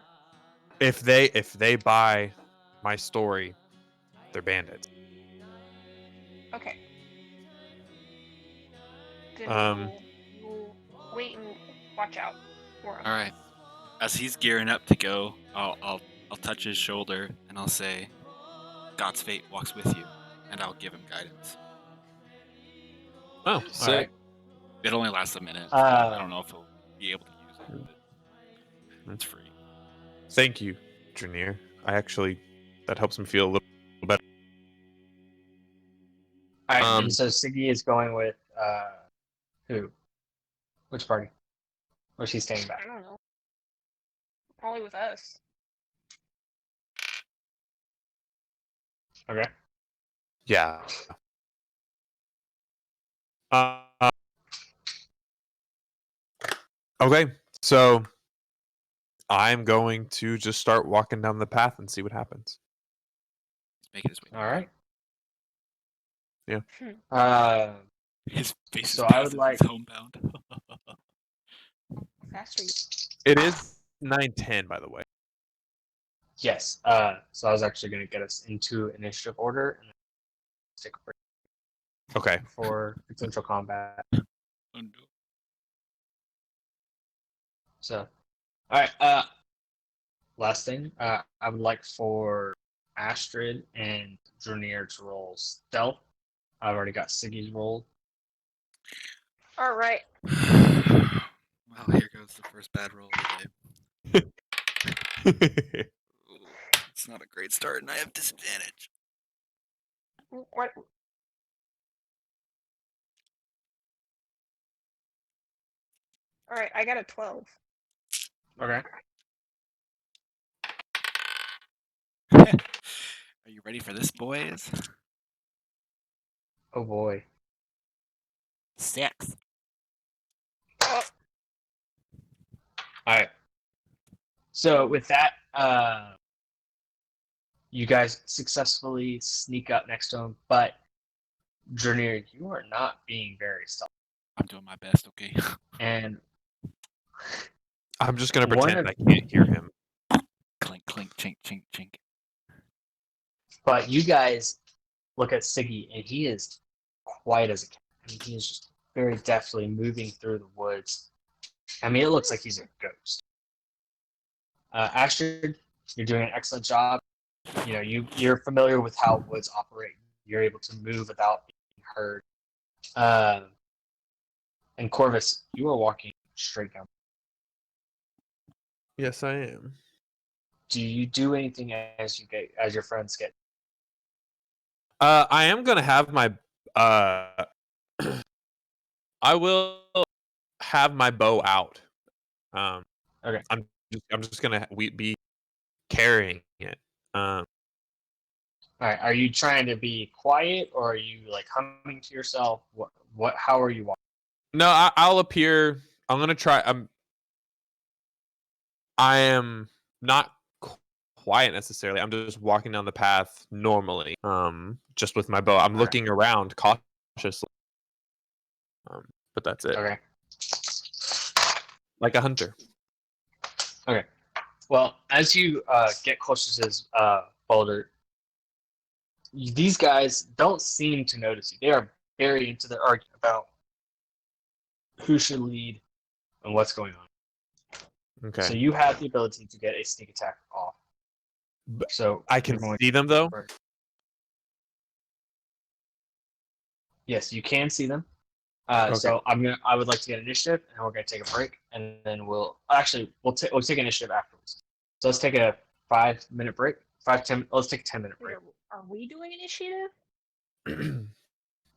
If they buy my story, they're bandits. Okay. Then we'll wait and watch out for him. All right. As he's gearing up to go, I'll touch his shoulder and I'll say, "God's fate walks with you," and I'll give him guidance. Oh, Sick. all right. It only lasts a minute. So I don't know if he'll be able to use it, but it's free. Thank you, Drenir. That helps me feel a little better. All right, and so Siggy is going with who? Which party? Or she's staying I back? don't know. Probably with us. Okay. Yeah. Okay, so I'm going to just start walking down the path and see what happens. He's making his way. All right. Yeah. His face So is I would passive, like- he's homebound. Faster. It is 9:10, by the way. Yes. So I was actually going to get us into initiative order and then take a break Okay. for potential combat. Oh, no. So, all right. Last thing, I would like for Astrid and Drenir to roll stealth. I've already got Siggy's roll. All right. Well, here goes the first bad roll of the day. Ooh, it's not a great start, and I have disadvantage. What? All right, I got a 12. Okay. Are you ready for this, boys? Oh boy. 6. Oh, All right. So with that, you guys successfully sneak up next to him, but Drenir, you are not being very stealthy. I'm doing my best, okay? And I'm just gonna One pretend of- I can't hear him. Clink, clink, chink, chink, chink. but you guys look at Siggy, and he is quiet as a cat. I mean, he is just very deftly moving through the woods. I mean, it looks like he's a ghost. Astrid, you're doing an excellent job. You know, you're familiar with how woods operate. You're able to move without being heard. And Corvus, you are walking straight down. Yes, I am. Do you do anything as your friends get? I am gonna have my I will have my bow out. Okay. I'm just gonna be carrying it. All right. Are you trying to be quiet, or are you like humming to yourself? What? How are you walking? No, I'll appear. I'm gonna try. I am not quiet necessarily. I'm just walking down the path normally. Just with my bow. I'm Okay. looking around cautiously. But that's it. Okay. Like a hunter. Okay. Well, as you get closer to this boulder, these guys don't seem to notice you. They are very into their argument about who should lead and what's going on. Okay. So you have the ability to get a sneak attack off. So I can you're going see them though. for- Yes, you can see them. Okay. So I would like to get initiative, and we're gonna take a break, and then we'll take initiative afterwards. So let's take a 5-minute break. 5-10. Let's take a 10-minute break. are we doing initiative? I'm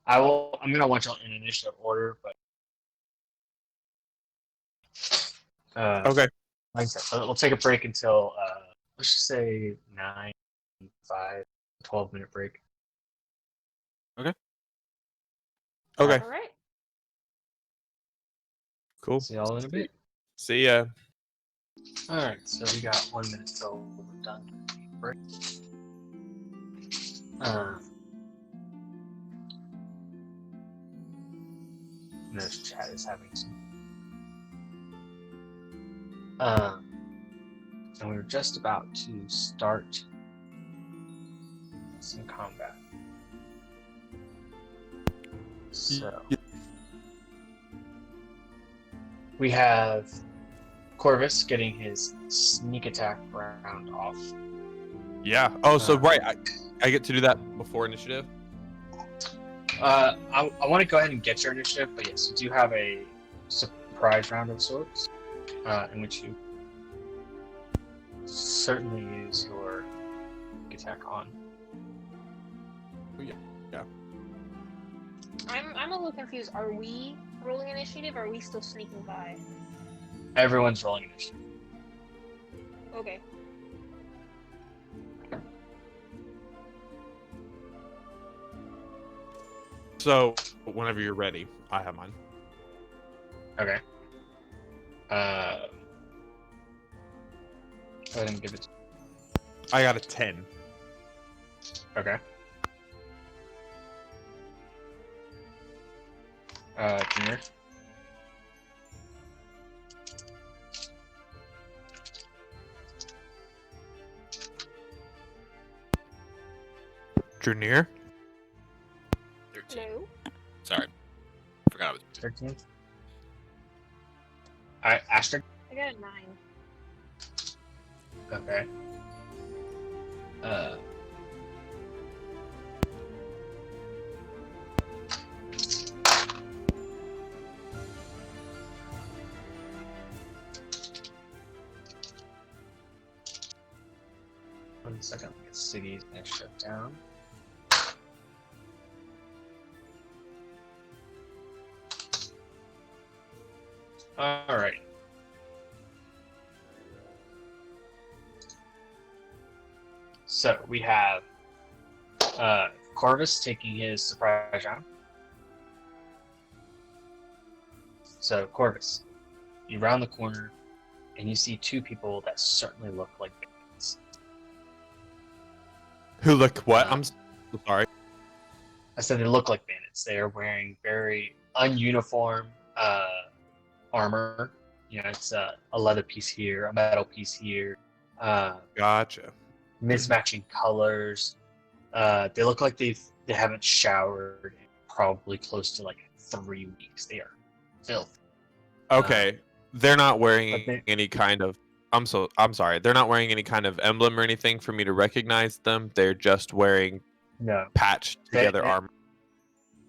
gonna want y'all in initiative order, but Okay. like I said, so we'll take a break until let's just say 9, 5, 12-minute break. Okay. All right. Cool. See y'all in a bit. See ya. All right, so we got 1 minute till we're done with the break. This chat is having some. And we were just about to start some combat. So we have Corvus getting his sneak attack round off. Yeah. Oh, so right. I get to do that before initiative. I want to go ahead and get your initiative, but yes, you do have a surprise round of sorts, in which you certainly use your attack on. Yeah. I'm a little confused. Are we rolling initiative, or are we still sneaking by? Everyone's rolling initiative. Okay. So whenever you're ready, I have mine. Okay. Go ahead and give it. I got a 10. Okay. Junior. Drenir? 13. No. Sorry. Forgot I was. 13. All right, Astrid. I got a 9. Okay. 1 second. Get Siggy's next shut down. Alright. So we have Corvus taking his surprise round. So Corvus, you round the corner and you see two people that certainly look like bandits. Who look what? I'm sorry. I said they look like bandits. They are wearing very ununiform armor. You know, it's a leather piece here, a metal piece here. Gotcha. Mismatching colors. They look like they haven't showered in probably close to like 3 weeks. They are filthy. Okay, they're not wearing but any kind of. I'm sorry. They're not wearing any kind of emblem or anything for me to recognize them. They're just wearing No. patched together armor.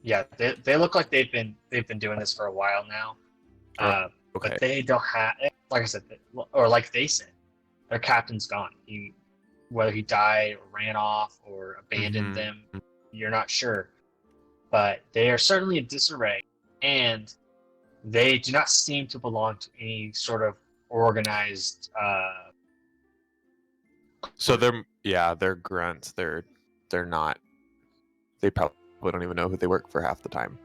Yeah, they look like they've been doing this for a while now. Okay. But they don't have, like I said, or like they said, their captain's gone. Whether he died or ran off or abandoned them, you're not sure. But they are certainly in disarray, and they do not seem to belong to any sort of organized. So they're grunts. They're not. They probably don't even know who they work for half the time.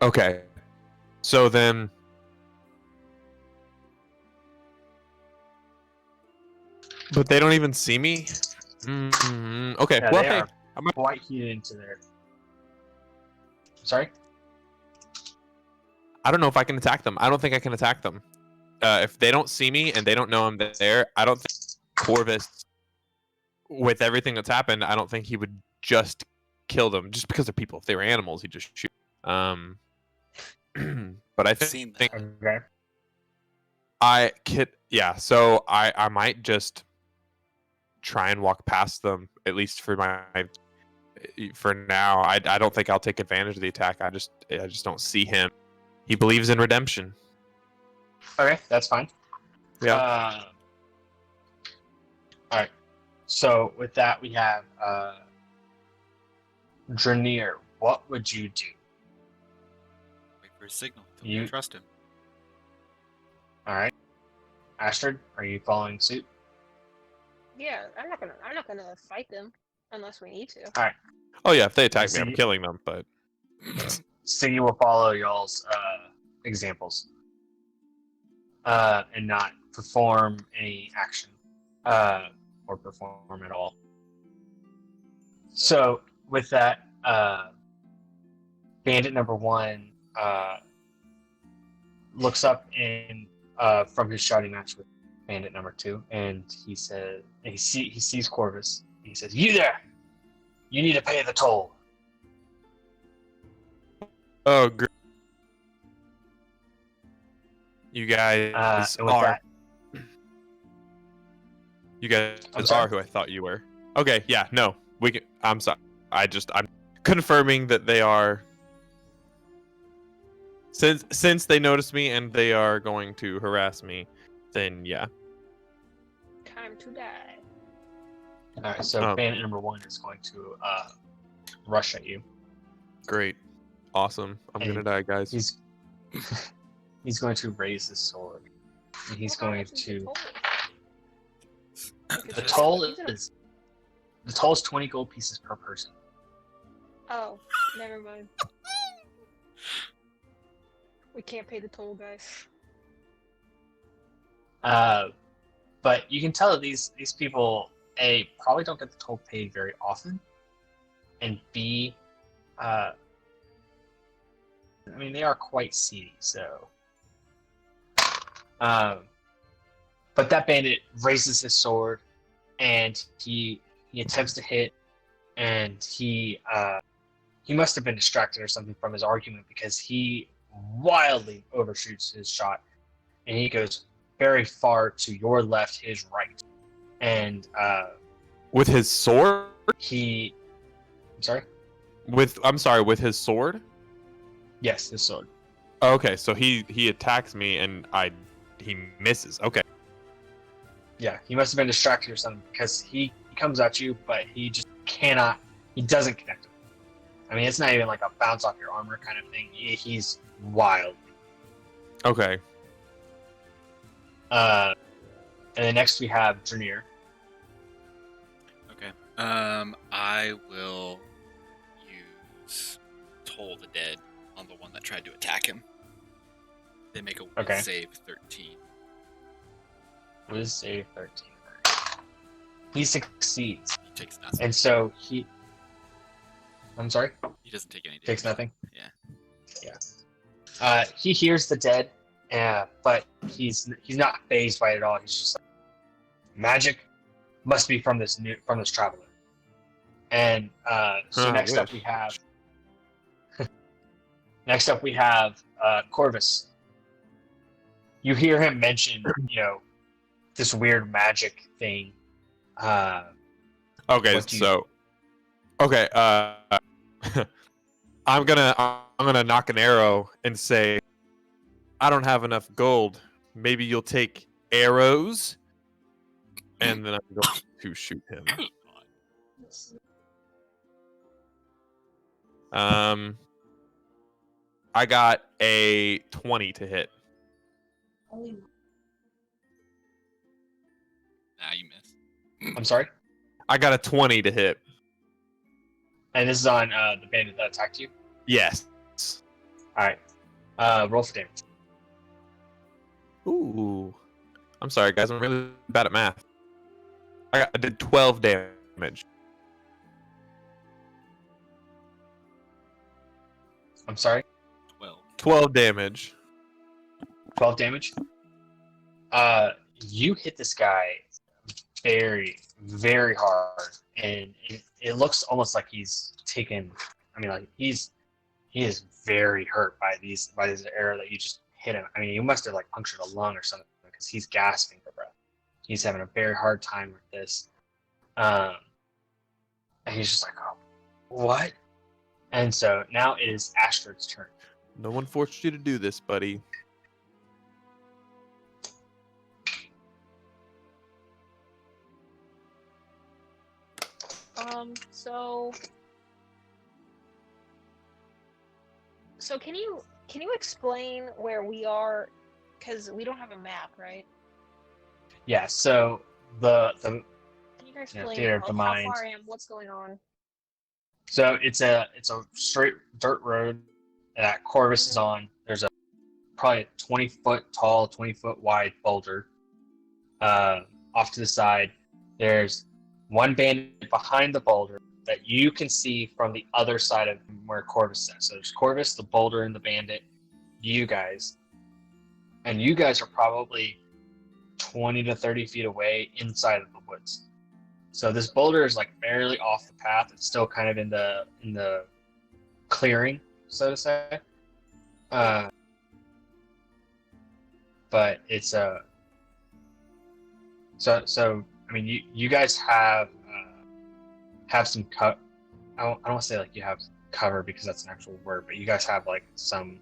Okay. So then. But they don't even see me? Okay, Yeah, well, they hey. are quite heated into their. Sorry? I don't know if I can attack them. I don't think I can attack them. If they don't see me and they don't know I'm there, I don't think Corvus, with everything that's happened, I don't think he would just kill them just because they're people. If they were animals, he'd just shoot. But I think Okay. so I might just try and walk past them, at least for now. I don't think I'll take advantage of the attack. I just don't see him. He believes in redemption. Okay, that's fine. Yeah. All right. So with that, we have Drenir. What would you do? Wait for a signal. You- Don't trust him. All right. Astrid, are you following suit? Yeah, I'm not gonna fight them unless we need to. Oh yeah, if they attack me, I I'm see. killing them. But Siggy will follow y'all's examples and not perform any action or perform at all. So with that, bandit number 1 looks up and from his shouting match with bandit number 2, and he says, he sees Corvus. He says, "You there! You need to pay the toll." oh, great. You guys And with are. that, You guys I'm sorry? are who I thought you were. Okay, yeah, no, we can. I'm sorry. I'm confirming that they are. Since they noticed me and they are going to harass me, then yeah. Time to die. all right. So bandit number 1 is going to rush at you. Great, awesome. I'm gonna And die, guys. He's going to raise his sword, and he's Well, how going much is to. toll? The toll is 20 gold pieces per person. Oh, never mind. We can't pay the toll, guys. But you can tell that these people, A, probably don't get the toll paid very often, and B, I mean, they are quite seedy, so. But that bandit raises his sword, and he attempts to hit, and he must have been distracted or something from his argument, because he wildly overshoots his shot, and he goes very far to your left, his right, and With his sword? I'm sorry. With his sword? Yes, his sword. Okay, so he attacks me and he misses. Okay. Yeah, he must have been distracted or something because he comes at you, but he just cannot. He doesn't connect. I mean, it's not even like a bounce off your armor kind of thing. He's wild. Okay. And then next we have Drenir. Okay. I will use Toll the Dead on the one that tried to attack him. They make a will Okay. save 13. Wiz save 13. He succeeds, He takes nothing. and so he. I'm sorry. He doesn't take any damage. Takes nothing. Yeah. He hears the dead, but he's not fazed by it at all. He's just like, magic must be from this traveler. And so next up we have Corvus. You hear him mention, this weird magic thing. Okay, What do you- so okay, I'm gonna knock an arrow and say, I don't have enough gold. Maybe you'll take arrows, and then I'm going to shoot him. I got a 20 to hit. Nah, you miss. I'm sorry. I got a 20 to hit. And this is on the bandit that attacked you. Yes. All right. Roll for damage. Ooh. I'm sorry, guys. I'm really bad at math. I did 12 damage. I'm sorry. 12. 12 damage. 12 damage. You hit this guy very, very hard, and it looks almost like he's taken. I mean, like he is very hurt by this arrow that you just hit him. I mean, you must have like punctured a lung or something because he's gasping for breath. He's having a very hard time with this, and he's just like, "Oh, what?" And so now it is Astrid's turn. No one forced you to do this, buddy. So can you explain where we are? Because we don't have a map, right? Yeah. So the Can you guys explain theater of how the mind. far I am? What's going on? So it's a straight dirt road that Corvus is on. There's a probably a 20-foot tall, 20-foot wide boulder. Off to the side, there's one bandit behind the boulder that you can see from the other side of where Corvus is. So there's Corvus, the boulder, and the bandit. You guys, and you guys are probably 20 to 30 feet away inside of the woods. So this boulder is like barely off the path. It's still kind of in the clearing, so to say. But it's so I mean you guys have some I don't want to say like you have cover because that's an actual word, but you guys have like some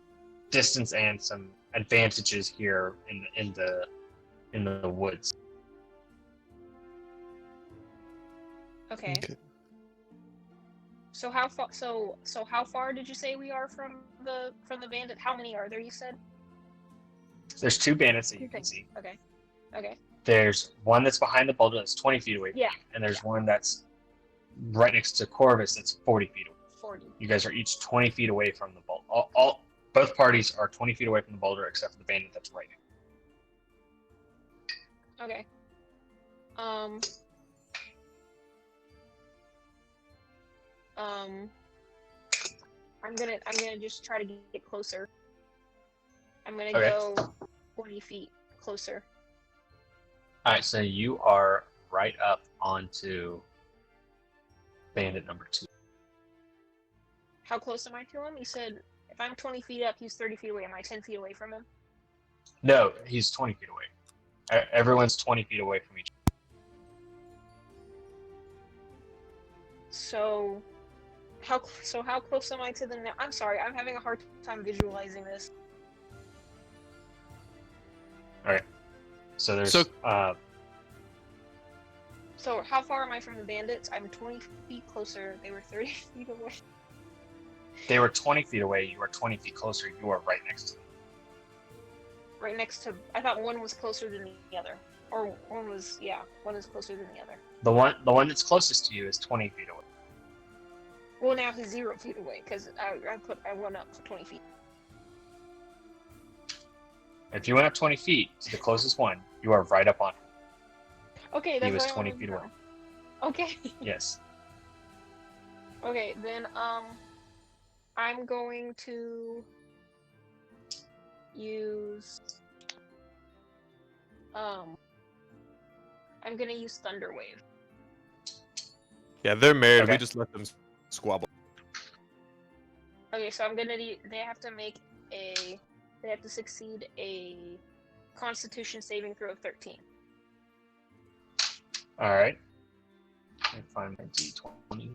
distance and some advantages here in the woods. Okay. So how far? So how far did you say we are from the bandit? How many are there? You said. There's two bandits that you can see. Okay. Okay. There's one that's behind the boulder that's 20 feet away. Yeah. And there's one that's right next to Corvus that's 40 feet away. 40. You guys are each 20 feet away from the boulder. Both parties are 20 feet away from the boulder except for the bandit that's right next. Okay. I'm gonna just try to get closer. I'm gonna Okay. go 20 feet closer. All right, so you are right up onto bandit number 2. How close am I to him? You said if I'm 20 feet up, he's 30 feet away. Am I 10 feet away from him? No, he's 20 feet away. Everyone's 20 feet away from each other. So how close am I to them now? I'm sorry, I'm having a hard time visualizing this. So there's So- So how far am I from the bandits? I'm 20 feet closer. They were 30 feet away. They were 20 feet away. You are 20 feet closer. You are right next to them. Right next to. I thought one was closer than the other, or one was one is closer than the other. The one that's closest to you is 20 feet away. Well, now he's 0 feet away because I went up for 20 feet. If you went up 20 feet to the closest one, you are right up on him. Okay, that's He was what I 20 wanted feet to away. know. Okay. Yes. Okay, then I'm going to use I'm gonna use Thunder Wave. Yeah, they're married. Okay. We just let them squabble. Okay, so I'm gonna need. They have to succeed a Constitution saving throw of 13. All right. Let me find my D20.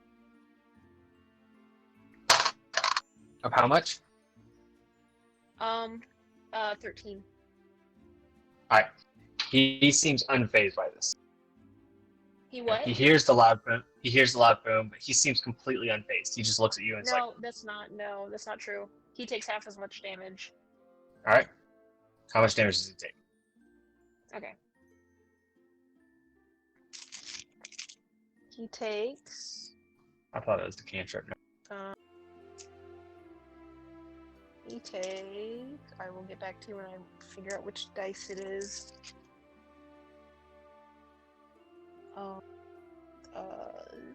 Of how much? 13. All right. He seems unfazed by this. He what? He hears the loud boom. But he seems completely unfazed. He just looks at you and is like, No, that's not true. He takes half as much damage. "All right. How much damage does he take?" Okay. He takes. I thought it was the cantrip. Um, he takes. I will get back to you when I figure out which dice it is.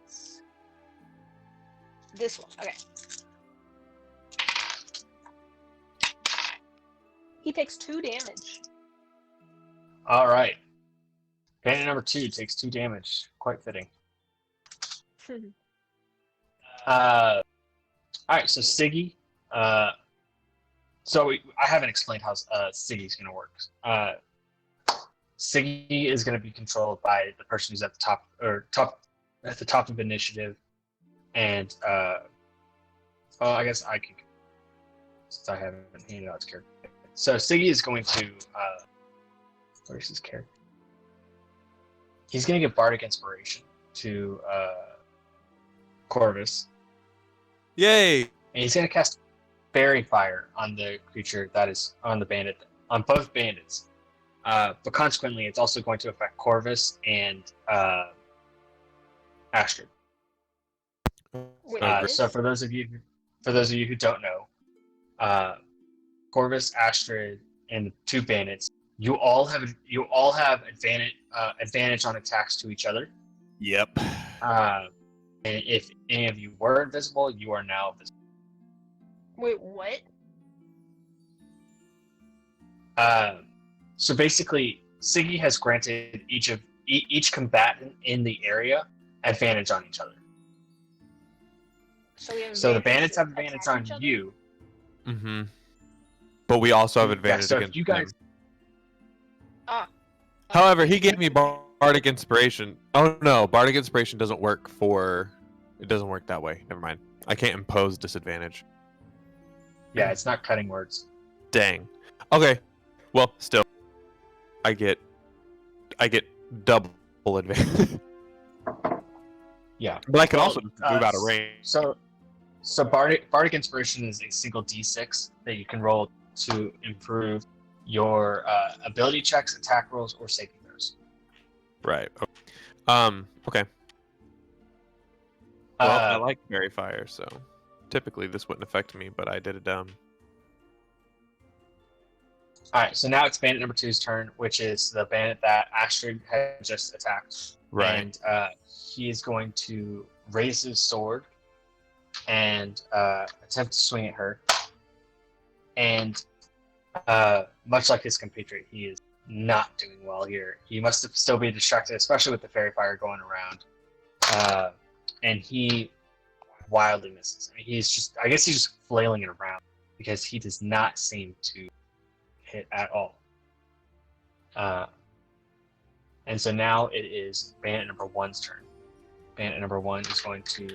It's this one. Okay. He takes 2 damage. All right. Bandit number 2 takes 2 damage. Quite fitting. All right. So Siggy. I haven't explained how Siggy's going to work. Siggy is going to be controlled by the person who's at the top of initiative, and I guess I can, since I haven't handed out his character. So Siggy is going to where's his character? He's going to give Bardic Inspiration to Corvus, Yay! and he's going to cast Fairy Fire on the creature that is on the bandit, on both bandits. But consequently, it's also going to affect Corvus and Astrid. Wait, So for those of you who don't know, Corvus, Astrid, and the 2 bandits, you all have advantage on attacks to each other. Yep. And if any of you were invisible, you are now visible. Wait, what? So basically, Siggy has granted each combatant in the area advantage on each other. So the bandits have advantage on you. Mm-hmm. But we also have advantage so if against you guys. them. However, he gave me Bardic Inspiration. Oh no, Bardic Inspiration doesn't work it doesn't work that way. Never mind. I can't impose disadvantage. Yeah, it's not cutting words. Dang. Okay. Well, still, I get double advantage. Yeah. But I can Well, also move out of range. So Bardic Inspiration is a single D6 that you can roll to improve your ability checks, attack rolls, or saving throws. Right. Okay. Well, I like Fairy Fire, so typically this wouldn't affect me, but I did it dumb. All right, so now it's bandit number 2's turn, which is the bandit that Astrid had just attacked. Right. And he is going to raise his sword and attempt to swing at her. And much like his compatriot, he is not doing well here. He must still be distracted, especially with the fairy fire going around. And he wildly misses. I mean, I guess he's just flailing it around because he does not seem to hit at all. And so now it is bandit number 1's turn. Bandit number 1 is going to,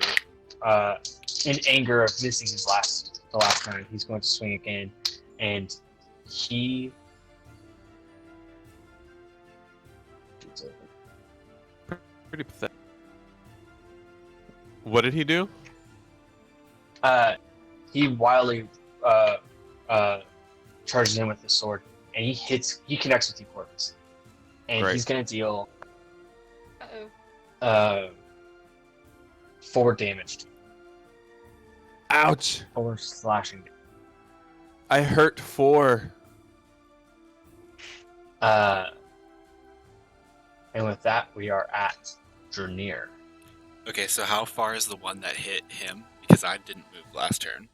in anger of missing the last time, he's going to swing again, and he. Pretty pathetic. What did he do? He wildly charges in with the sword, and he connects with you, Corvus. And Great. he's gonna deal Uh-oh. 4 damage to you. Ouch! 4 slashing damage. I hurt 4. And with that, we are at Drenir. Okay, so how far is the one that hit him? Because I didn't move last turn.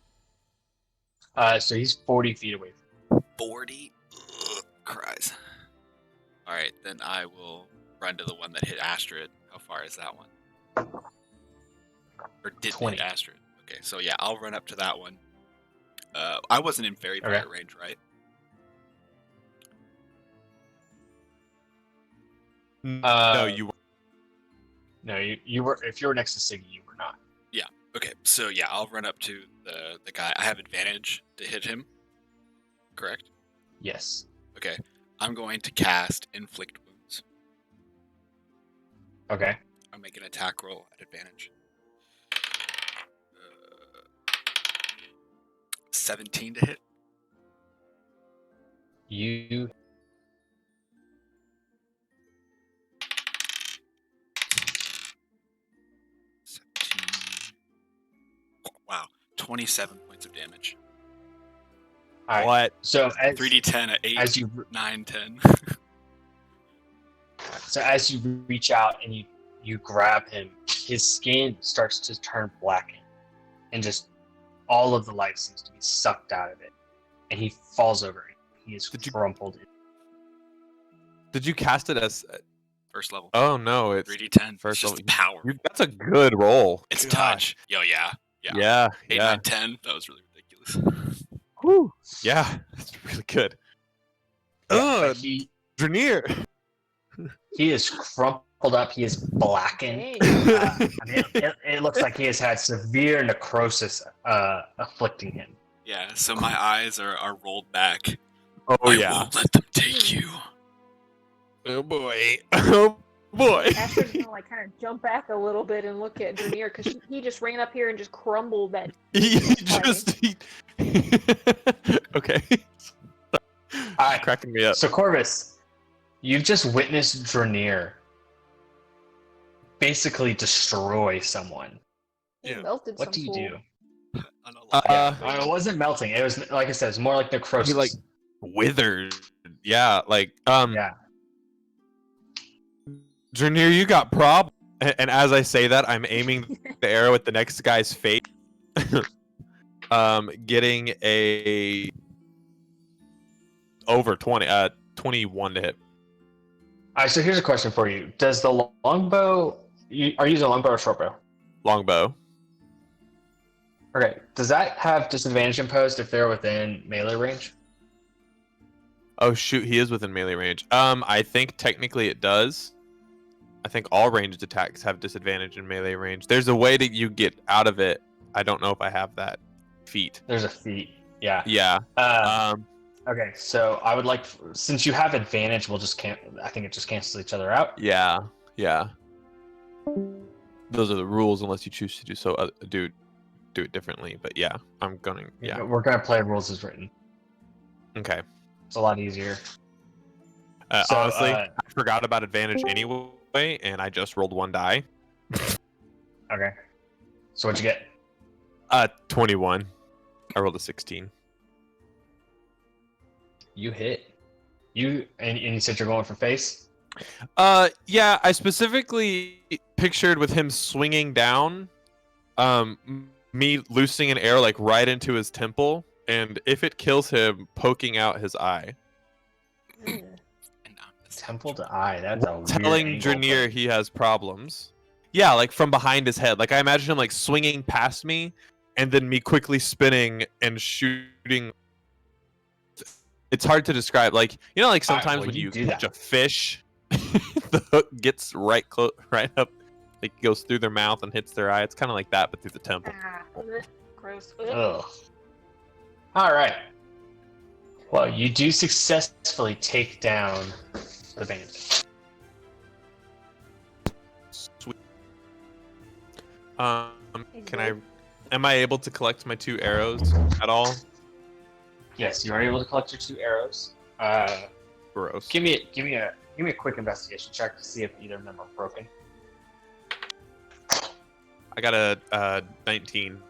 So he's 40 feet away. 40? Ugh, cries. Alright, then I will run to the one that hit Astrid. How far is that one? Or did 20. hit Astrid. Okay, so yeah, I'll run up to that one. I wasn't in very far range, right? No, you weren't. No, you were. If you were next to Siggy, you were not. Okay, so yeah, I'll run up to the guy. I have advantage to hit him. Correct? Yes. Okay. I'm going to cast Inflict Wounds. Okay. I'll make an attack roll at advantage. 17 to hit. You. Wow, 27 points of damage. All right. What? So as 3d10 at 8, as you 9, 10. so as you reach out and you grab him, his skin starts to turn black, and just all of the life seems to be sucked out of it, and he falls over. He is crumpled. Did you cast it as? First level. Oh no, it's 3d10. first It's just level. power. That's a good roll. It's Gosh. touch. Yo, yeah. Yeah. 8, Yeah. 9, 10. That was really ridiculous. Whew. Yeah, that's really good. Yeah, but Ugh, Drenir. he is crumpled up. He is blackened. Dang. I mean, it looks like he has had severe necrosis afflicting him. Yeah, so my eyes are rolled back. Oh I yeah. won't let them take you. Oh boy. Oh boy. Astrid's gonna like kind of jump back a little bit and look at Drenir because he just ran up here and just crumbled that. Okay. Alright. Cracking me up. So Corvus, you've just witnessed Drenir basically destroy someone. He Yeah. melted What some do you fool. do? Unalive. It wasn't melting. It was like I said, it's more like necrosis. He like withered. Yeah, like yeah. Drenir, you got prob. And as I say that, I'm aiming the arrow at the next guy's face. Getting a over 21 to hit. Alright, so here's a question for you. Does the longbow are you using a longbow or shortbow? Longbow. Okay. Does that have disadvantage imposed if they're within melee range? Oh shoot, he is within melee range. I think technically it does. I think all ranged attacks have disadvantage in melee range. There's a way that you get out of it. I don't know if I have that feat. There's a feat. Yeah. Yeah. Okay, so I would like, since you have advantage, we'll just I think it just cancels each other out. Yeah. Yeah. Those are the rules unless you choose to do so. Do it differently. But yeah, I'm gonna. Yeah. We're gonna play rules as written. Okay. It's a lot easier. So, Honestly, I forgot about advantage anyway, and I just rolled 1 die. Okay. So what'd you get? 21. I rolled a 16. You hit. And you said you're going for face? Yeah, I specifically pictured with him swinging down, me loosing an arrow like right into his temple, and if it kills him, poking out his eye. Temple to eye. That's a Telling weird angle, Drenir he has problems. Yeah, like from behind his head. Like I imagine him like swinging past me, and then me quickly spinning and shooting. It's hard to describe. Like like sometimes when you catch a fish, the hook gets right up, like goes through their mouth and hits their eye. It's kind of like that, but through the temple. Gross. Ugh. All right. Well, you do successfully take down the bandit. Can I? Am I able to collect my 2 arrows at all? Yes, you are able to collect your 2 arrows. Gross. Give me a quick investigation check to see if either of them are broken. I got a 19.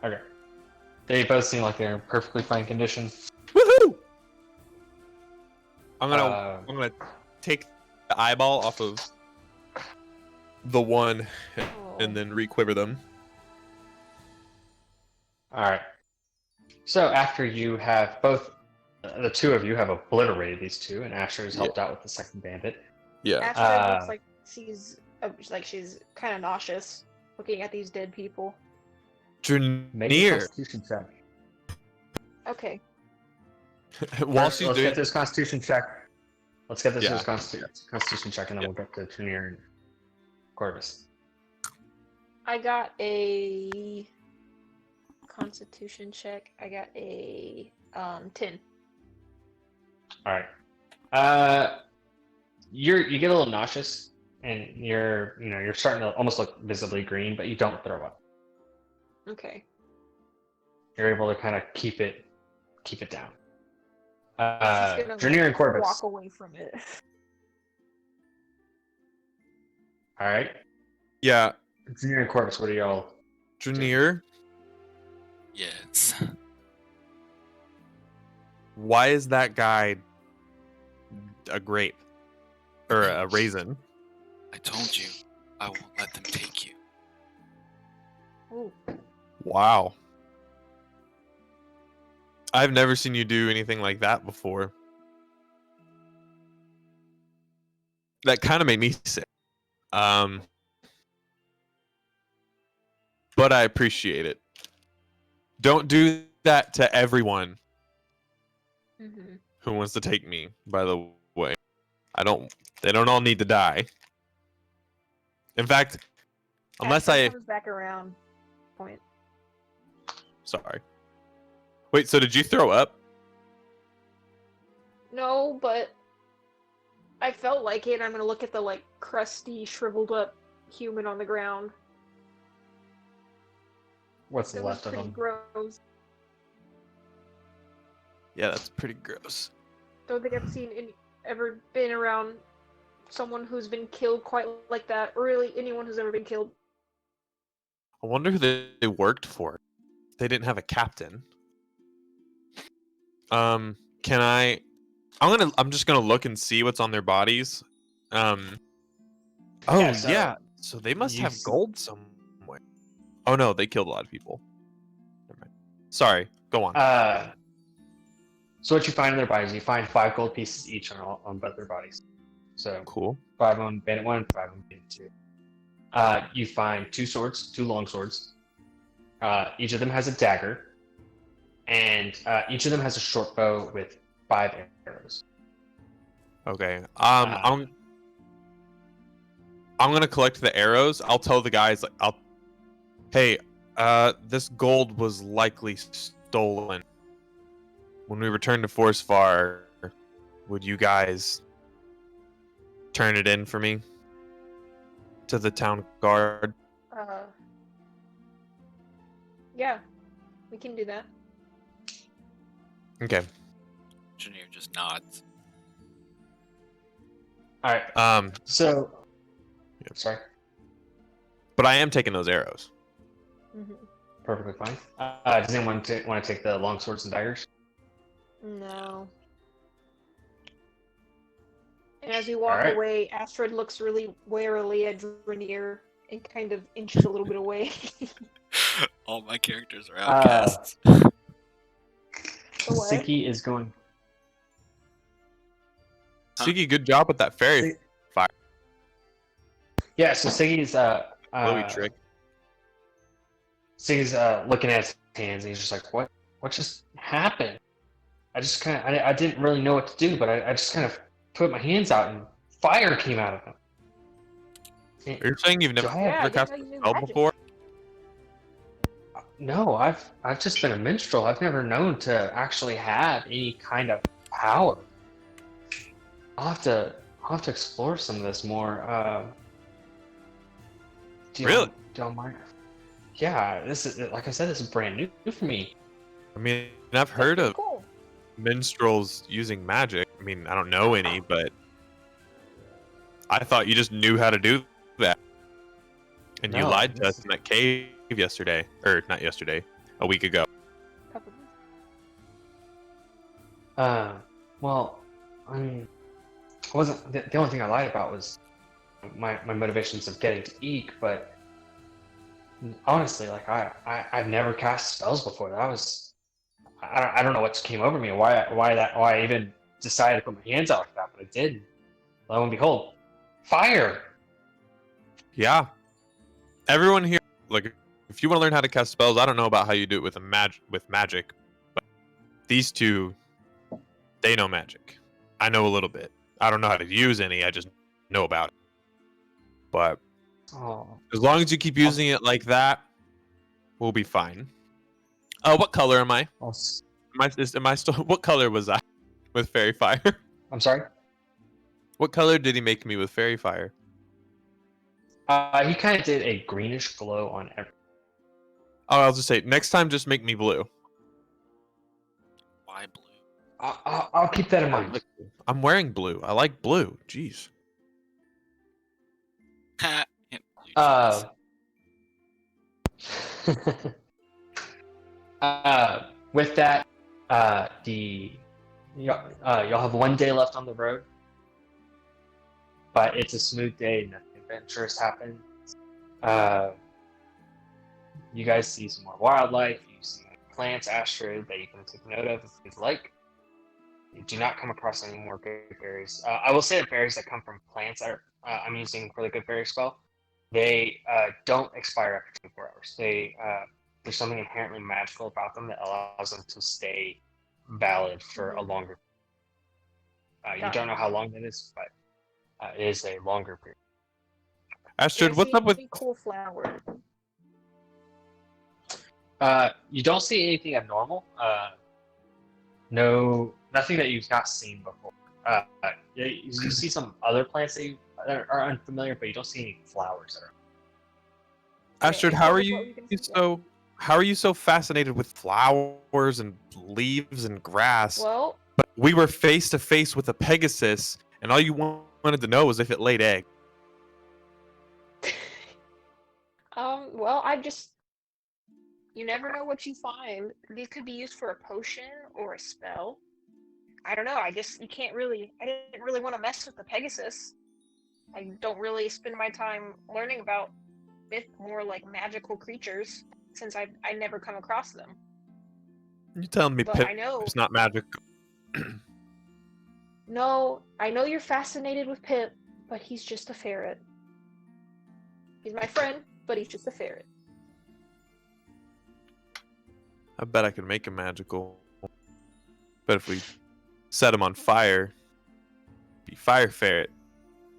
Okay. They both seem like they're in perfectly fine condition. Woohoo! I'm gonna take the eyeball off of the one and then re-quiver them. All right. So after you have both, the 2 of you have obliterated these 2, and Astrid has helped out with the second bandit. Yeah. Astrid looks like she's kind of nauseous looking at these dead people. Make a Drenir. Constitution check. Okay. While First, she's let's doing, get this Constitution check. Let's get this Yeah. Constitution check, and then we'll get to Drenir and Corvus. I got a Constitution check. I got a 10. All right. You get a little nauseous, and you're starting to almost look visibly green, but you don't throw up. Okay. You're able to kind of keep it down. She's gonna, Drenir and Corvus. walk away from it. All right. yeah, Drenir and Corvus, what are y'all? Drenir. Yes. Why is that guy a grape or a raisin? I told you, I won't let them take you. Ooh. Wow. I've never seen you do anything like that before. That kind of made me sick. But I appreciate it. Don't do that to everyone Mm-hmm. who wants to take me, by the way. They don't all need to die. In fact, unless Astrid comes back around. Point. Sorry. Wait, so did you throw up? No, but I felt like it. I'm gonna look at the crusty, shriveled up human on the ground. What's That was left of pretty them? gross. Yeah, that's pretty gross. Don't think I've ever been around someone who's been killed quite like that, or really anyone who's ever been killed. I wonder who they worked for. They didn't have a captain. Can I? I'm just gonna look and see what's on their bodies. Oh Yeah, so they must you have see- gold somewhere. Oh no, they killed a lot of people. Never mind. Sorry, go on. So what you find in their bodies, you find 5 gold pieces each on both their bodies. So Cool. 5 on bandit 1, 5 on bandit 2. You find 2 swords, 2 long swords. Each of them has a dagger, and each of them has a short bow with 5 arrows. Okay. I'm gonna collect the arrows. I'll tell the guys hey, this gold was likely stolen. When we return to Forsvar, would you guys turn it in for me to the town guard? Yeah, we can do that. Okay. Drenir just nods. All right. So, Yep. sorry. But I am taking those arrows. Mm-hmm. Perfectly fine. Does anyone want to take the long swords and daggers? No. And as we walk Alright. away, Astrid looks really warily at Drenir and kind of inches a little bit away. All my characters are outcasts. The what? Siki is going. Huh? Siggy, good job with that fairy fire. Yeah. So Siki's Glowy trick. Siki's looking at his hands, and he's just like, "What? What just happened?" I just kind of, I didn't really know what to do, but I just kind of put my hands out, and fire came out of them. And- You're saying you've never Yeah, I didn't cast know a you knew spell magic. before? No, I've just been a minstrel. I've never known to actually have any kind of power. I'll have to explore some of this more. Really? Don't mind. Yeah, this is like I said. This is brand new for me. I mean, I've heard Pretty of cool. minstrels using magic. I mean, I don't know any, but I thought you just knew how to do that. And you No, lied to this us in that cave yesterday, or not yesterday, a week ago. Couple months. Well, I mean, I wasn't the only thing I lied about was my motivations of getting to Eek, but honestly, like I've never cast spells before. That was I don't know what came over me, why I even decided to put my hands out like that, but I did. Lo and behold, fire. Yeah. Everyone here, like, if you want to learn how to cast spells, I don't know about how you do it with magic, but these two, they know magic. I know a little bit. I don't know how to use any. I just know about it. But Oh, as long as you keep using it like that, we'll be fine. What color am I? Am I still? What color was I with fairy fire? I'm sorry. What color did he make me with fairy fire? He kind of did a greenish glow on every. Oh, I'll just say next time, just make me blue. Why blue? I'll keep that in mind. I'm wearing blue. I like blue. Jeez. Blue cheese. With that, you'll have 1 day left on the road, but it's a smooth day. Nothing adventurous happens. You guys see some more wildlife. You see plants, Astrid, that you can take note of if you'd like. You do not come across any more good berries. I will say that berries that come from plants that I'm using for the good berry spell, they don't expire after 24 hours. There's something inherently magical about them that allows them to stay valid for a longer. You don't know how long that is, but it is a longer period. Astrid, what's up with? Cool flower? You don't see anything abnormal. No, nothing that you've not seen before. You see some other plants that are unfamiliar, but you don't see any flowers that are. Astrid, Yeah, how are it's you what we can see, so? How are you so fascinated with flowers and leaves and grass? Well, But we were face to face with a Pegasus, and all you wanted to know was if it laid eggs. well, you never know what you find. These could be used for a potion or a spell. I don't know. I didn't really want to mess with the Pegasus. I don't really spend my time learning about more like magical creatures since I never come across them. You telling me But I know. Pip's not magic? No, I know you're fascinated with Pip, but he's just a ferret. He's my friend, but he's just a ferret. I bet I could make him magical. But if we set him on fire, be fire ferret.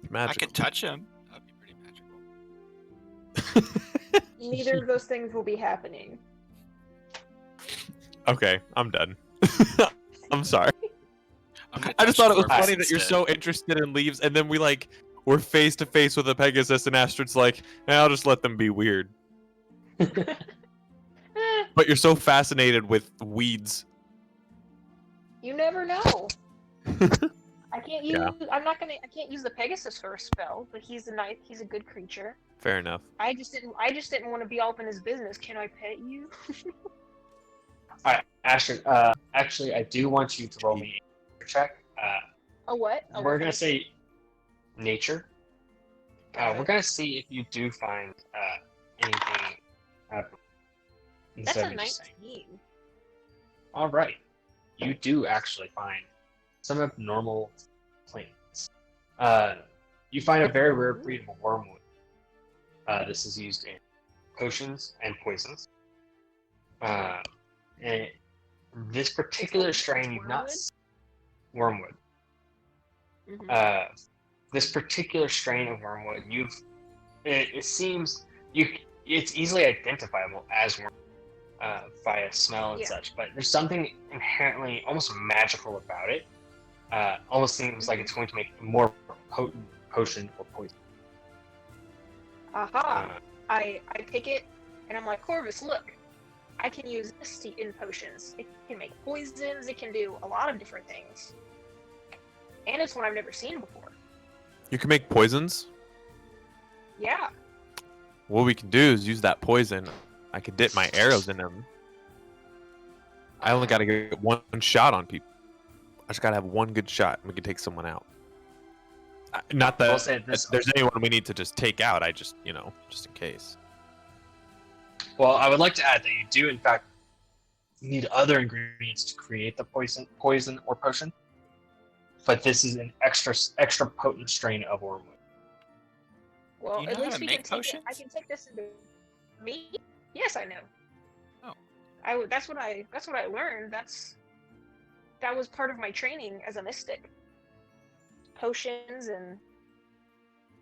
I Magical. could touch him. That'd be pretty magical. Neither of those things will be happening. Okay, I'm done. I'm sorry. I'm gonna I just touch thought it was Corvus funny that you're instead. so interested in leaves, and then we're face to face with a Pegasus, and Astrid's like, I'll just let them be weird. But you're so fascinated with weeds. You never know. I can't use. Yeah. I can't use the Pegasus for a spell, but he's a good creature. Fair enough. I just didn't want to be all up in his business. Can I pet you? All right, Astrid. Actually, I do want you to roll me a check. A what? We're gonna say nature. Got We're it. gonna see if you do find anything. That's instead a of just saying. 19. All right, you do actually find some abnormal plants. You find a very rare breed of wormwood. This is used in potions and poisons. And this particular strain you've not wormwood. Mhm. This particular strain of wormwood, it seems it's easily identifiable as wormwood via smell and Yeah. such, but there's something inherently almost magical about it. Almost seems like it's going to make a more potent potion or poison. Aha! I take it, and I'm like, Corvus, look, I can use this in potions. It can make poisons. It can do a lot of different things, and it's one I've never seen before. You can make poisons. Yeah. What we can do is use that poison. I can dip my arrows in them. I only got to get one shot on people. I just got to have one good shot, and we can take someone out. Not I'll that say this. there's anyone we need to just take out. I just, just in case. Well, I would like to add that you do, in fact, need other ingredients to create the poison or potion. But this is an extra potent strain of wormwood. Well, Do you at know how least to we make can take it. I potions? can take this into me. Yes, I know. Oh. That's what I learned. That was part of my training as a mystic. Potions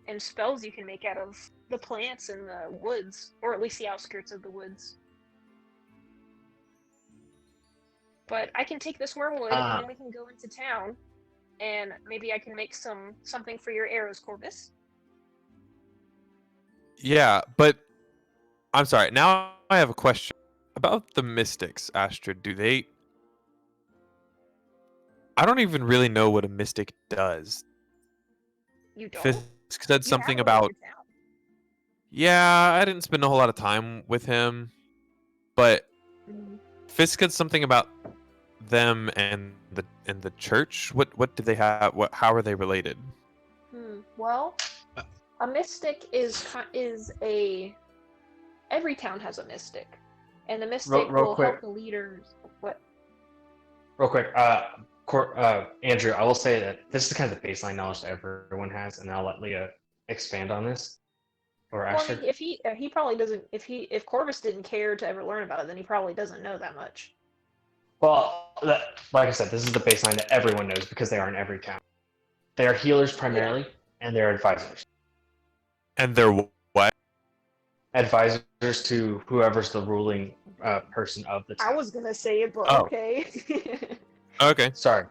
and spells you can make out of the plants in the woods, or at least the outskirts of the woods. But I can take this wormwood and then we can go into town, and maybe I can make something for your arrows, Corvus. Yeah, but I'm sorry. Now I have a question about the mystics, Astrid. I don't even really know what a mystic does. You don't? Fisk said You something have one in about. your town. Yeah, I didn't spend a whole lot of time with him, but Mhm. Fisk said something about them and the church. What do they have? How are they related? Well, a mystic is every town has a mystic, and the mystic Real will quick. help the leaders. What? Real quick, Andrew, I will say that this is kind of the baseline knowledge that everyone has, and I'll let Leah expand on this. Or Well, I Astrid. mean, if he probably doesn't. If Corvus didn't care to ever learn about it, then he probably doesn't know that much. Well, like I said, this is the baseline that everyone knows because they are in every town. They are healers primarily, and they're advisors. And they're what? Advisors to whoever's the ruling person of the town. I was gonna say it, but Oh. okay. Okay. Sorry.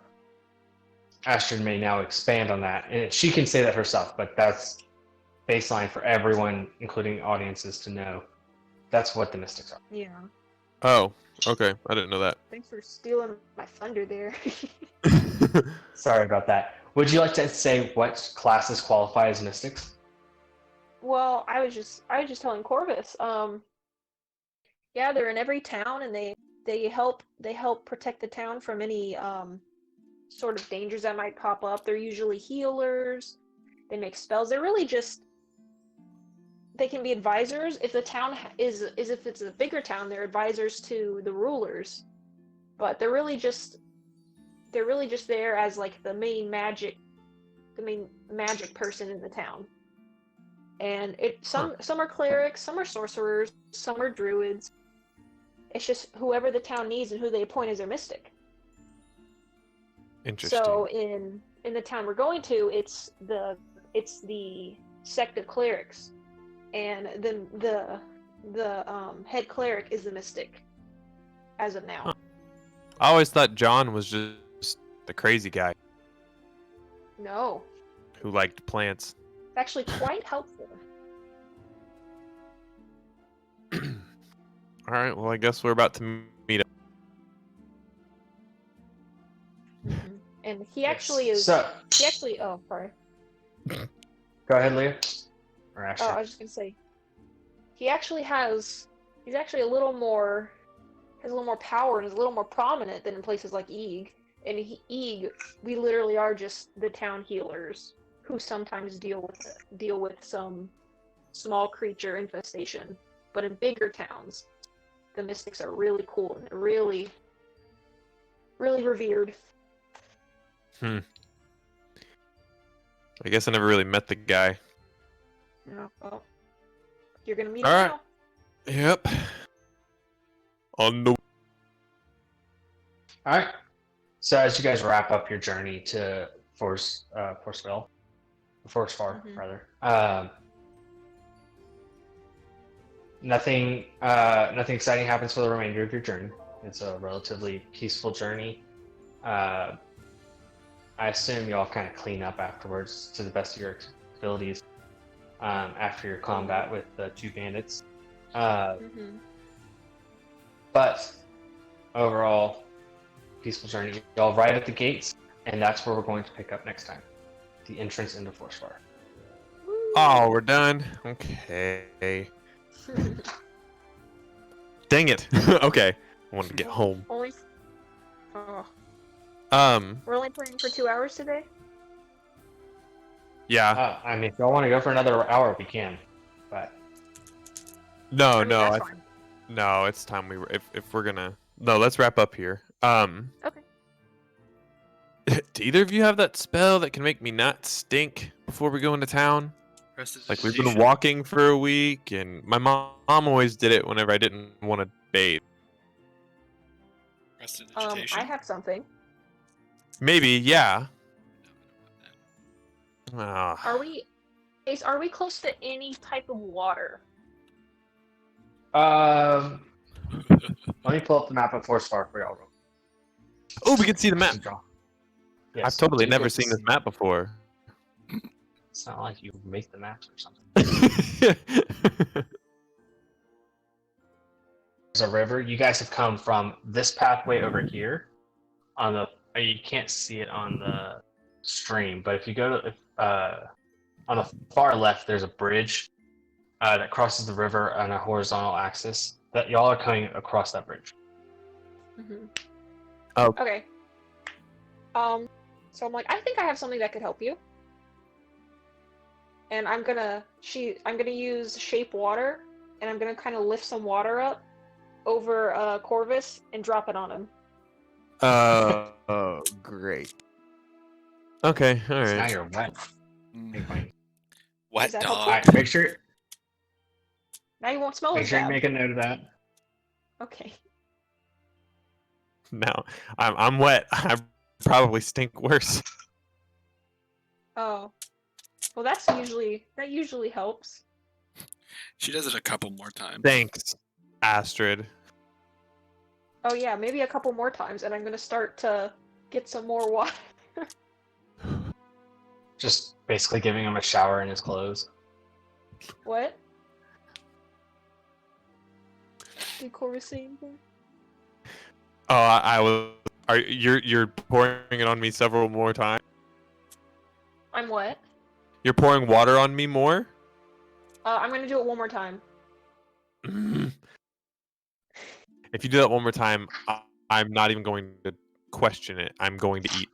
Astrid may now expand on that, and she can say that herself, but that's baseline for everyone, including audiences, to know. That's what the mystics are. Yeah. Oh, okay. I didn't know that. Thanks for stealing my thunder there. Sorry about that. Would you like to say what classes qualify as mystics? Well, I was just telling Corvus. Yeah, they're in every town, and they help protect the town from any sort of dangers that might pop up. They're usually healers. They make spells. They're really just. They can be advisors if the town is if it's a bigger town. They're advisors to the rulers, but they're really just there as like the main magic person in the town. And some are clerics, some are sorcerers, some are druids. It's just whoever the town needs and who they appoint as their mystic. Interesting. So in the town we're going to, it's the sect of clerics, and then the head cleric is the mystic as of now. Huh. I always thought John was just the crazy guy No, who liked plants. it's actually quite helpful. All right. Well, I guess we're about to meet up. And he actually is. So, He actually. Oh, sorry. go ahead, Leah. Or Oh, Astrid. I was just gonna say. He's actually a little more. Has a little more power and is a little more prominent than in places like Eeg. In Eeg, we literally are just the town healers who sometimes deal with some small creature infestation. But in bigger towns, the mystics are really cool and they're really, really revered. I guess I never really met the guy. No, well, you're gonna meet All him right. now. Yep. On the. All right. So as you guys wrap up your journey to Forsvar, Mhm. rather, nothing exciting happens for the remainder of your journey. It's a relatively peaceful journey. I assume you all kind of clean up afterwards to the best of your abilities. after your combat with the 2 bandits. Mm-hmm. But overall, peaceful journey. Y'all right at the gates, and that's where we're going to pick up next time. The entrance into Forsvar. Oh, we're done. Okay. Dang it. Okay. I wanted to get home. Only. Oh, Um. we're only playing for 2 hours today. Yeah. I mean, if y'all want to go for another hour, we can. But No. I mean, No. that's fine. No. It's time we. If we're gonna. No. Let's wrap up here. Okay. Do either of you have that spell that can make me not stink before we go into town? Like we've been Prestidigitation. walking for a week, and my mom always did it whenever I didn't want to bathe. Prestidigitation. I have something. Maybe, yeah. Ah. Are we? Ace, are we close to any type of water? let me pull up the map of Forsvar for y'all. Oh, we can see the map. Yes, I've totally you never can seen see- this map before. It's not like you make the maps or something. There's a river. You guys have come from this pathway over here. On the you can't see it on the stream, but if you go to on the far left, there's a bridge that crosses the river on a horizontal axis. That y'all are coming across that bridge. Mm-hmm. Oh. Okay. So I'm like, I think I have something that could help you. And I'm gonna use shape water, and I'm gonna kind of lift some water up over Corvus and drop it on him. Oh, great. Okay, all So now right. you're wet. Big bite. Wet Is that dog. helpful? Alright, make sure Now you won't smell you as bad. make a note of that. Okay. Now I'm wet. I probably stink worse. Oh. Well, that usually helps. She does it a couple more times. Thanks, Astrid. Oh yeah, maybe a couple more times, and I'm gonna start to get some more water. Just basically giving him a shower in his clothes. What? Did Corvus say anything? Oh, I was. You're pouring it on me several more times. I'm what? You're pouring water on me more. I'm gonna do it one more time. If you do that one more time, I'm not even going to question it. I'm going to eat.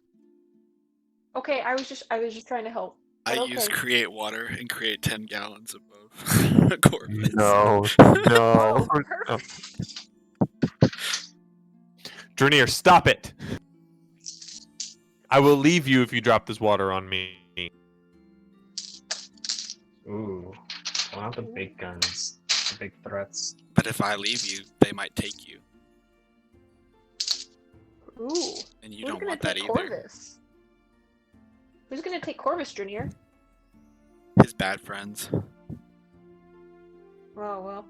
Okay, I was just trying to help. I But use okay. create water and create 10 gallons above Corvus. No. Oh, perfect. Drenir, stop it! I will leave you if you drop this water on me. Ooh. Well, not the big guns. The big threats. But if I leave you, they might take you. Ooh. And you Who's don't gonna want that take either. Corvus? Who's gonna take Corvus, Drenir? His bad friends. Oh well.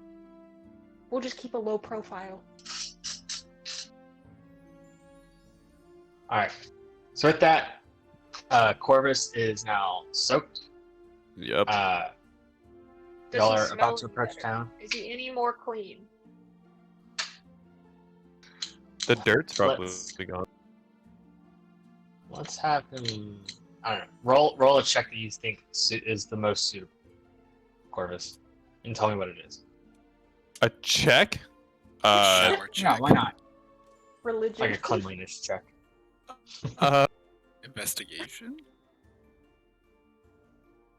We'll just keep a low profile. Alright. So with that, Corvus is now soaked. Yep. Does Y'all he are smell about to any approach better? town. Is he any more clean? The dirt's probably let's- gone. Let's have him. I don't know. Roll a check that you think is the most suitable, Corvus, and tell me what it is. A check? Shower check. why not? Religion. Like a cleanliness check. Investigation?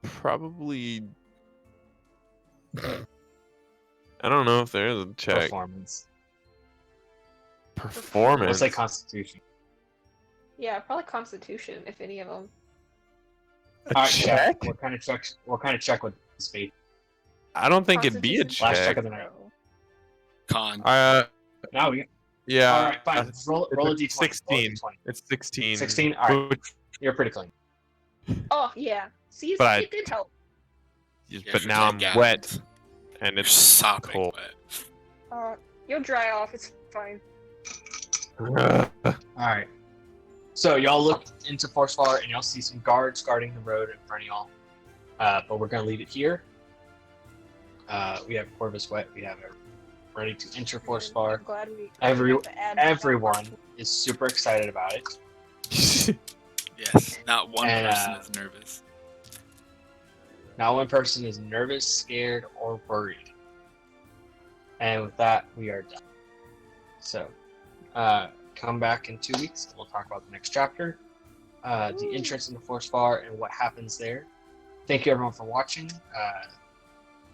Probably. I don't know if there is a check. Performance. We'll Performance. say Constitution. Yeah, probably Constitution, if any of them. A Alright, check? What kind of check? What kind of check would this be? I don't think it'd be a Constitution? Last check check. of the night. Con. No, we. Yeah. Alright, fine. Roll a it's d20. 16. It's 16. 16? Alright. Which- You're pretty clean. Oh yeah. See, But it did help. Yeah, but for now 10 I'm gallons. wet, and You're it's sopping cold. wet. You'll dry off. It's fine. Alright. So y'all look into Forsvar and y'all see some guards guarding the road in front of y'all. But we're going to leave it here. We have Corvus wet. We have everyone ready to enter Forsvar. I'm glad we Everyone is super excited about it. Yes, not one And, person is nervous. Not one person is nervous, scared, or worried. And with that, we are done. So, come back in 2 weeks, and we'll talk about the next chapter, the entrance into Forsvar, and what happens there. Thank you, everyone, for watching.